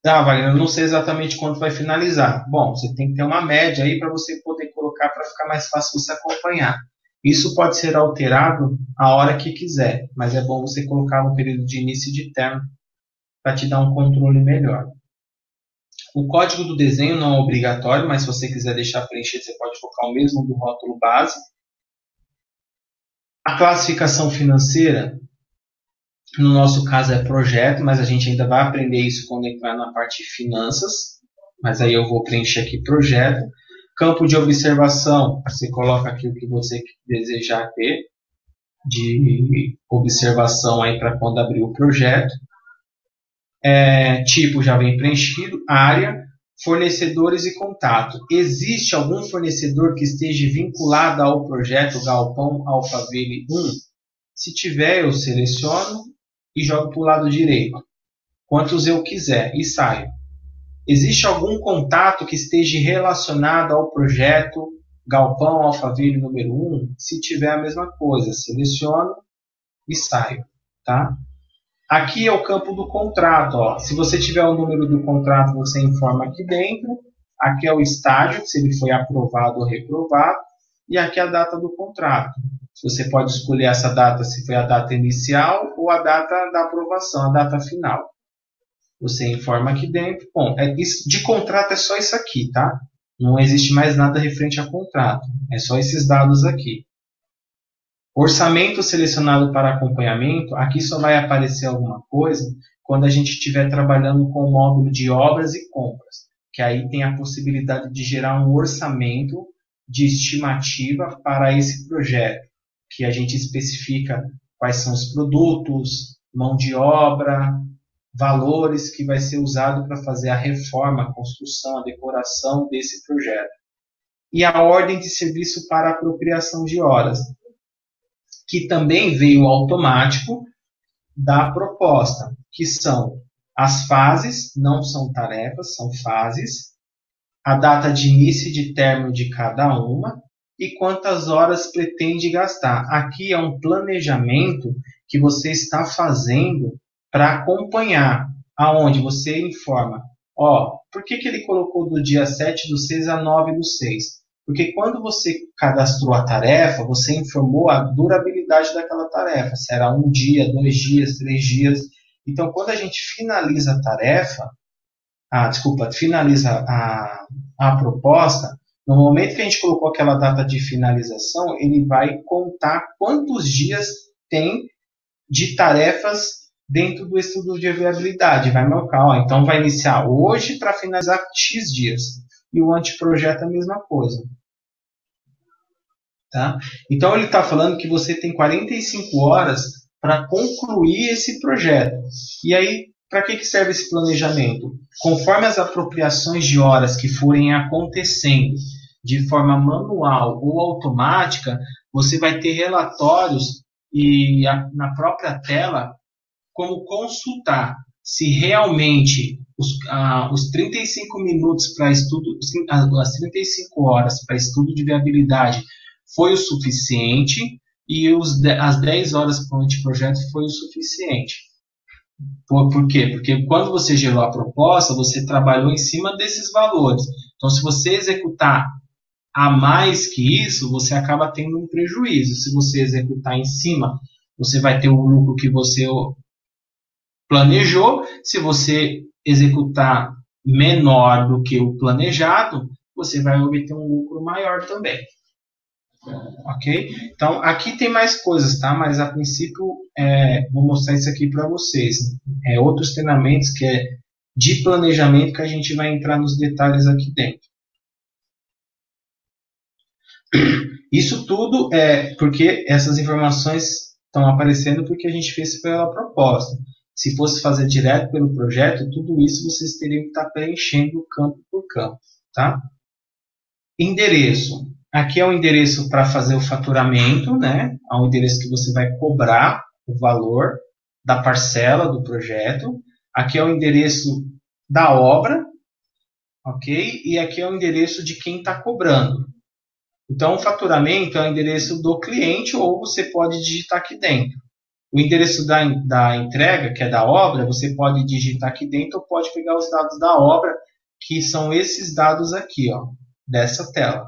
Wagner, eu não sei exatamente quando vai finalizar. Bom, você tem que ter uma média aí para você poder colocar para ficar mais fácil você acompanhar. Isso pode ser alterado a hora que quiser, mas é bom você colocar no período de início e de término para te dar um controle melhor. O código do desenho não é obrigatório, mas se você quiser deixar preenchido, você pode colocar o mesmo do rótulo base. A classificação financeira, no nosso caso é projeto, mas a gente ainda vai aprender isso quando entrar na parte de finanças. Mas aí eu vou preencher aqui projeto. Campo de observação, você coloca aqui o que você desejar ter de observação aí para quando abrir o projeto. Tipo já vem preenchido. Área, fornecedores e contato. Existe algum fornecedor que esteja vinculado ao projeto Galpão Alphaville 1? Se tiver, eu seleciono e jogo para o lado direito. Quantos eu quiser e saio. Existe algum contato que esteja relacionado ao projeto Galpão Alphaville número 1? Se tiver, a mesma coisa. Seleciono e saio. Tá? Aqui é o campo do contrato. Ó. Se você tiver o número do contrato, você informa aqui dentro. Aqui é o estágio, se ele foi aprovado ou reprovado. E aqui é a data do contrato. Você pode escolher essa data, se foi a data inicial ou a data da aprovação, a data final. Você informa aqui dentro. Bom, de contrato é só isso aqui, tá? Não existe mais nada referente a contrato. É só esses dados aqui. Orçamento selecionado para acompanhamento. Aqui só vai aparecer alguma coisa quando a gente estiver trabalhando com o módulo de obras e compras. Que aí tem a possibilidade de gerar um orçamento de estimativa para esse projeto. Que a gente especifica quais são os produtos, mão de obra, valores que vai ser usado para fazer a reforma, a construção, a decoração desse projeto. E a ordem de serviço para apropriação de horas, que também veio automático da proposta, que são as fases, não são tarefas, são fases, a data de início e de término de cada uma e quantas horas pretende gastar. Aqui é um planejamento que você está fazendo para acompanhar, aonde você informa, por que ele colocou do dia 7/6 a 9/6? Porque quando você cadastrou a tarefa, você informou a durabilidade daquela tarefa, se era 1 dia, 2 dias, 3 dias. Então, quando a gente finaliza a tarefa, finaliza a proposta, no momento que a gente colocou aquela data de finalização, ele vai contar quantos dias tem de tarefas dentro do estudo de viabilidade. Vai marcar, então vai iniciar hoje para finalizar X dias. E o anteprojeto é a mesma coisa. Tá? Então ele está falando que você tem 45 horas para concluir esse projeto. E aí, para que serve esse planejamento? Conforme as apropriações de horas que forem acontecendo de forma manual ou automática, você vai ter relatórios e na própria tela como consultar se realmente os 35 minutos para estudo, as 35 horas para estudo de viabilidade foi o suficiente e as 10 horas para o anteprojeto foi o suficiente. Por quê? Porque quando você gerou a proposta, você trabalhou em cima desses valores. Então, se você executar a mais que isso, você acaba tendo um prejuízo. Se você executar em cima, você vai ter o lucro que você planejou. Se você executar menor do que o planejado, você vai obter um lucro maior também. Ok? Então, aqui tem mais coisas, tá? Mas, a princípio, vou mostrar isso aqui para vocês. Outros treinamentos que é de planejamento que a gente vai entrar nos detalhes aqui dentro. Isso tudo é porque essas informações estão aparecendo porque a gente fez pela proposta. Se fosse fazer direto pelo projeto, tudo isso vocês teriam que estar preenchendo campo por campo. Tá? Endereço. Aqui é o endereço para fazer o faturamento, né? É o endereço que você vai cobrar o valor da parcela do projeto. Aqui é o endereço da obra, ok? E aqui é o endereço de quem está cobrando. Então, o faturamento é o endereço do cliente ou você pode digitar aqui dentro. O endereço da entrega, que é da obra, você pode digitar aqui dentro ou pode pegar os dados da obra, que são esses dados aqui, ó, dessa tela.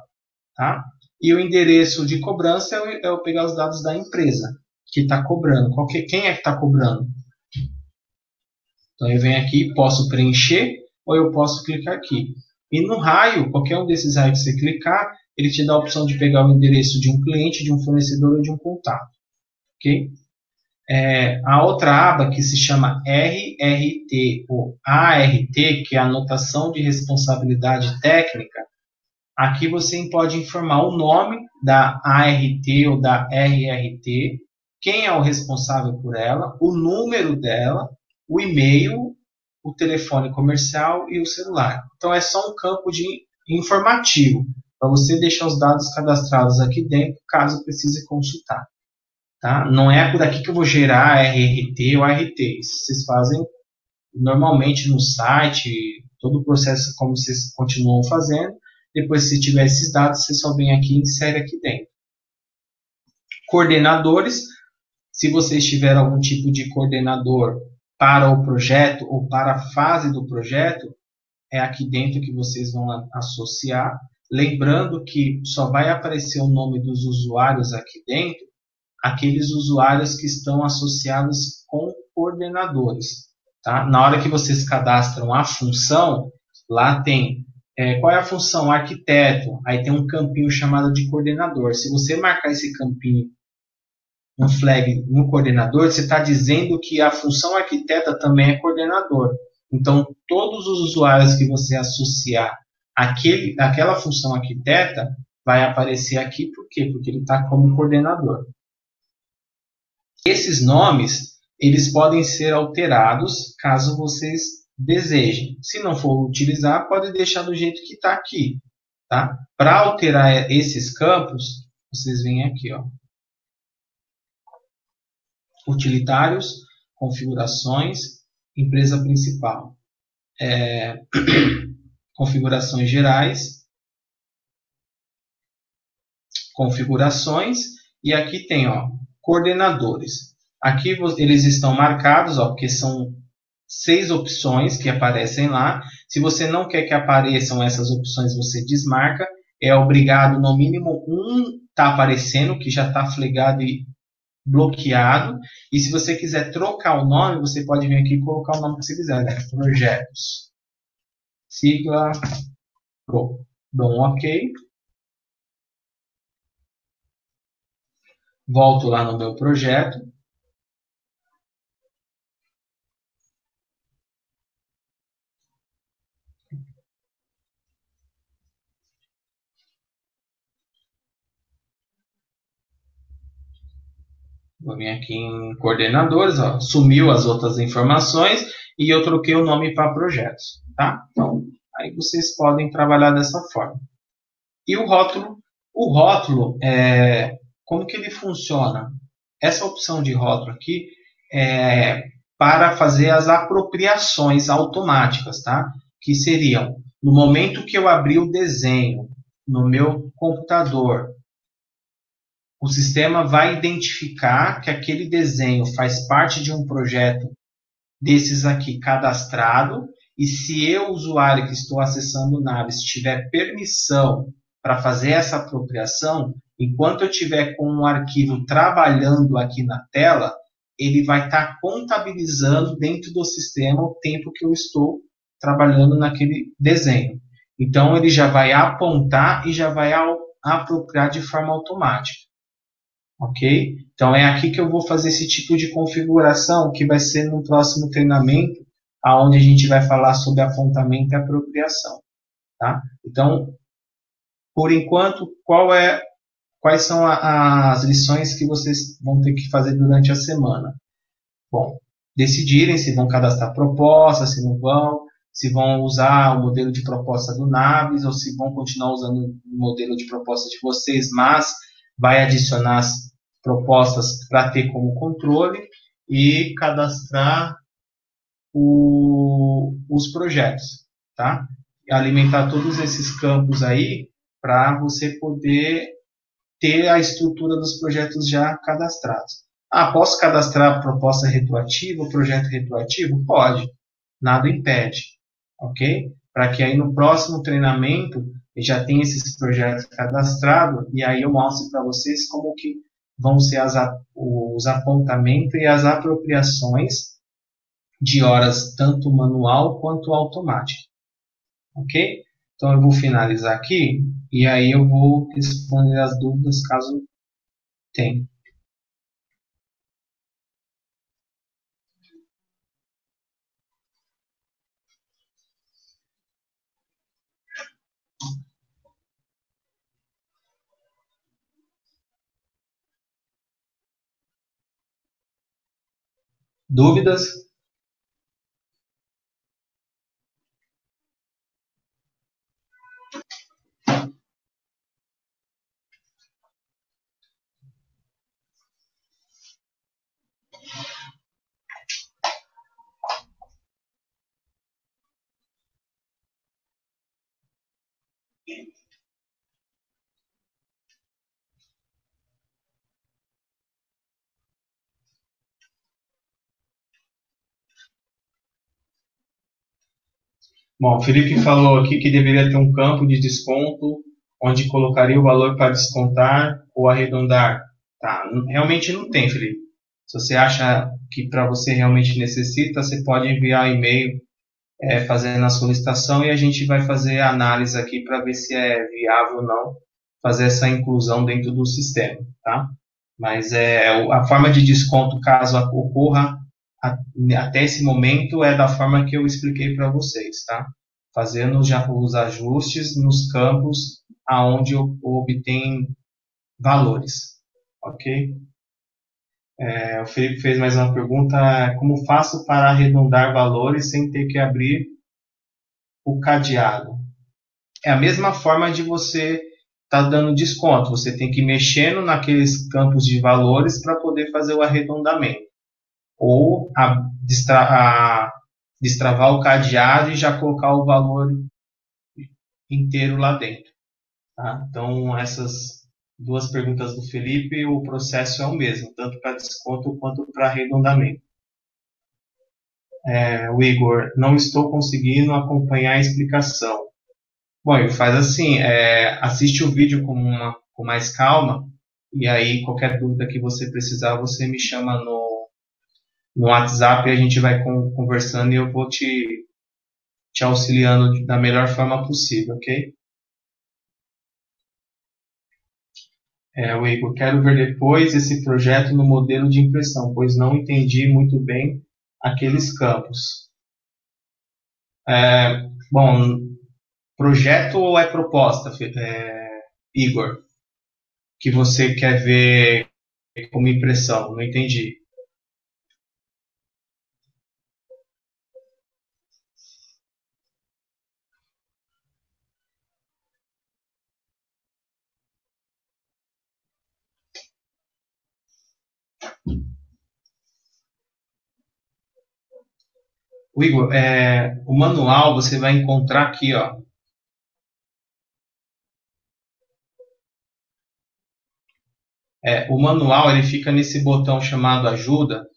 Tá? E o endereço de cobrança é eu pegar os dados da empresa que está cobrando. Quem é que está cobrando? Então eu venho aqui, posso preencher. ou eu posso clicar aqui. E no raio, qualquer um desses raios que você clicar, ele te dá a opção de pegar o endereço de um cliente, de um fornecedor ou de um contato. Ok? A outra aba que se chama RRT ou ART, que é a anotação de responsabilidade técnica, aqui você pode informar o nome da ART ou da RRT, quem é o responsável por ela, o número dela, o e-mail, o telefone comercial e o celular. Então é só um campo de informativo para você deixar os dados cadastrados aqui dentro, caso precise consultar. Tá? Não é por aqui que eu vvou gerar RRT ou ART. Isso vocês fazem normalmente no site, todo o processo como vocês continuam fazendo. Depois, se tiver esses dados, você só vem aqui e insere aqui dentro. Coordenadores. Se vocês tiverem algum tipo de coordenador para o projeto ou para a fase do projeto, é aqui dentro que vocês vão associar. Lembrando que só vai aparecer o nome dos usuários aqui dentro, aqueles usuários que estão associados com coordenadores. Tá? Na hora que vocês cadastram a função, lá tem qual é a função? Arquiteto. Aí tem um campinho chamado de coordenador. Se você marcar esse campinho, um flag no coordenador, você está dizendo que a função arquiteta também é coordenador. Então, todos os usuários que você associar àquela função arquiteta vai aparecer aqui. Por quê? Porque ele está como coordenador. Esses nomes, eles podem ser alterados caso vocês desejem. Se não for utilizar, pode deixar do jeito que está aqui. Tá? Para alterar esses campos, vocês vêm aqui, ó. Utilitários, configurações, empresa principal. Configurações gerais, configurações, e aqui tem, ó, coordenadores. Aqui eles estão marcados, ó, porque são 6 opções que aparecem lá. Se você não quer que apareçam essas opções, você desmarca. É obrigado, no mínimo, um está aparecendo, que já está flegado e bloqueado. E se você quiser trocar o nome, você pode vir aqui e colocar o nome que você quiser, né? Projetos. Sigla Pro. Dou um OK. Volto lá no meu projeto. Vou vir aqui em coordenadores, ó, sumiu as outras informações e eu troquei o nome para projetos. Tá? Então, aí vocês podem trabalhar dessa forma. E o rótulo? O rótulo, como que ele funciona? Essa opção de rótulo aqui é para fazer as apropriações automáticas, tá? Que seriam, no momento que eu abrir o desenho no meu computador, o sistema vai identificar que aquele desenho faz parte de um projeto desses aqui cadastrado, e se eu, usuário que estou acessando o Naves, tiver permissão para fazer essa apropriação, enquanto eu estiver com um arquivo trabalhando aqui na tela, ele vai estar contabilizando dentro do sistema o tempo que eu estou trabalhando naquele desenho. Então, ele já vai apontar e já vai apropriar de forma automática. Ok? Então, é aqui que eu vou fazer esse tipo de configuração, que vai ser no próximo treinamento, onde a gente vai falar sobre apontamento e apropriação. Tá? Então, por enquanto, quais são as lições que vocês vão ter que fazer durante a semana? Bom, decidirem se vão cadastrar proposta, se não vão, se vão usar o modelo de proposta do Naves, ou se vão continuar usando o modelo de proposta de vocês, mas vai adicionar as propostas para ter como controle e cadastrar os projetos, tá? Alimentar todos esses campos aí para você poder ter a estrutura dos projetos já cadastrados. Posso cadastrar proposta retroativa, projeto retroativo? Pode, nada impede, ok? Para que aí no próximo treinamento já tenha esses projetos cadastrados e aí eu mostre para vocês como que vão ser os apontamentos e as apropriações de horas tanto manual quanto automática. ok? Então eu vou finalizar aqui e aí eu vou responder as dúvidas caso tenha. Dúvidas? Bom, o Felipe falou aqui que deveria ter um campo de desconto onde colocaria o valor para descontar ou arredondar. Tá, realmente não tem, Felipe. Se você acha que para você realmente necessita, você pode enviar e-mail fazendo a solicitação e a gente vai fazer a análise aqui para ver se é viável ou não fazer essa inclusão dentro do sistema, tá? Mas a forma de desconto, caso ocorra até esse momento, é da forma que eu expliquei para vocês, tá? Fazendo já os ajustes nos campos aonde obtém valores, ok? O Felipe fez mais uma pergunta: como faço para arredondar valores sem ter que abrir o cadeado? É a mesma forma de você estar dando desconto. Você tem que ir mexendo naqueles campos de valores para poder fazer o arredondamento. Ou destravar o cadeado e já colocar o valor inteiro lá dentro. Tá? Então, essas duas perguntas do Felipe, o processo é o mesmo, tanto para desconto quanto para arredondamento. O Igor, não estou conseguindo acompanhar a explicação. Bom, ele faz assim, assiste o vídeo com mais calma, e aí qualquer dúvida que você precisar, você me chama no WhatsApp e a gente vai conversando e eu vou te auxiliando da melhor forma possível, ok? O Igor, quero ver depois esse projeto no modelo de impressão, pois não entendi muito bem aqueles campos. Bom, projeto ou é proposta, Igor, que você quer ver como impressão? Não entendi. O Igor, o manual você vai encontrar aqui, ó. O manual ele fica nesse botão chamado ajuda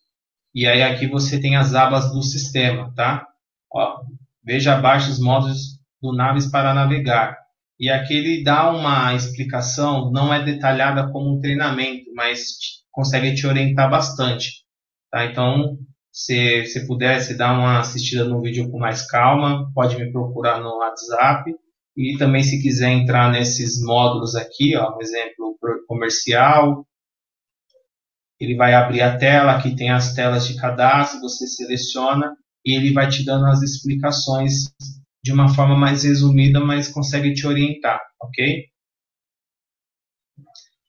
e aí aqui você tem as abas do sistema, tá? Ó, veja abaixo os modos do Naves para navegar. E aqui ele dá uma explicação, não é detalhada como um treinamento, mas consegue te orientar bastante, tá? Então, se puder, se dá uma assistida no vídeo com mais calma, pode me procurar no WhatsApp. E também se quiser entrar nesses módulos aqui, ó, por exemplo, comercial, ele vai abrir a tela, aqui tem as telas de cadastro, você seleciona e ele vai te dando as explicações de uma forma mais resumida, mas consegue te orientar, ok?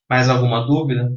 Mais alguma dúvida?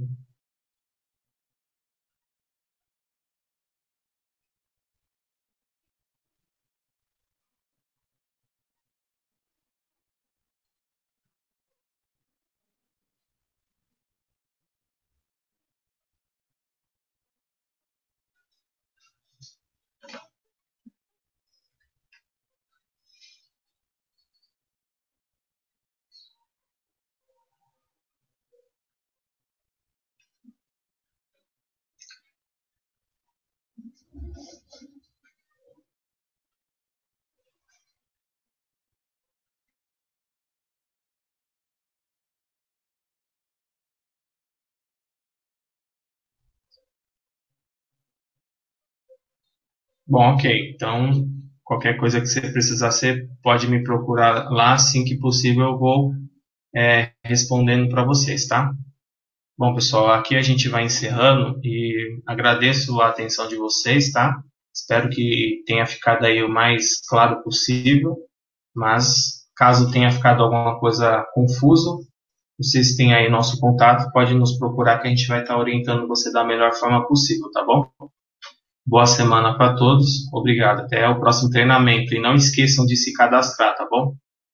Bom, ok. Então, Qualquer coisa que você precisar, você pode me procurar lá. Assim que possível, eu vou respondendo para vocês, tá? Bom, pessoal, aqui a gente vai encerrando e agradeço a atenção de vocês, tá? Espero que tenha ficado aí o mais claro possível, mas caso tenha ficado alguma coisa confuso, vocês têm aí nosso contato, pode nos procurar que a gente vai estar orientando você da melhor forma possível, tá bom? Boa semana para todos, obrigado. Até o próximo treinamento e não esqueçam de se cadastrar, tá bom?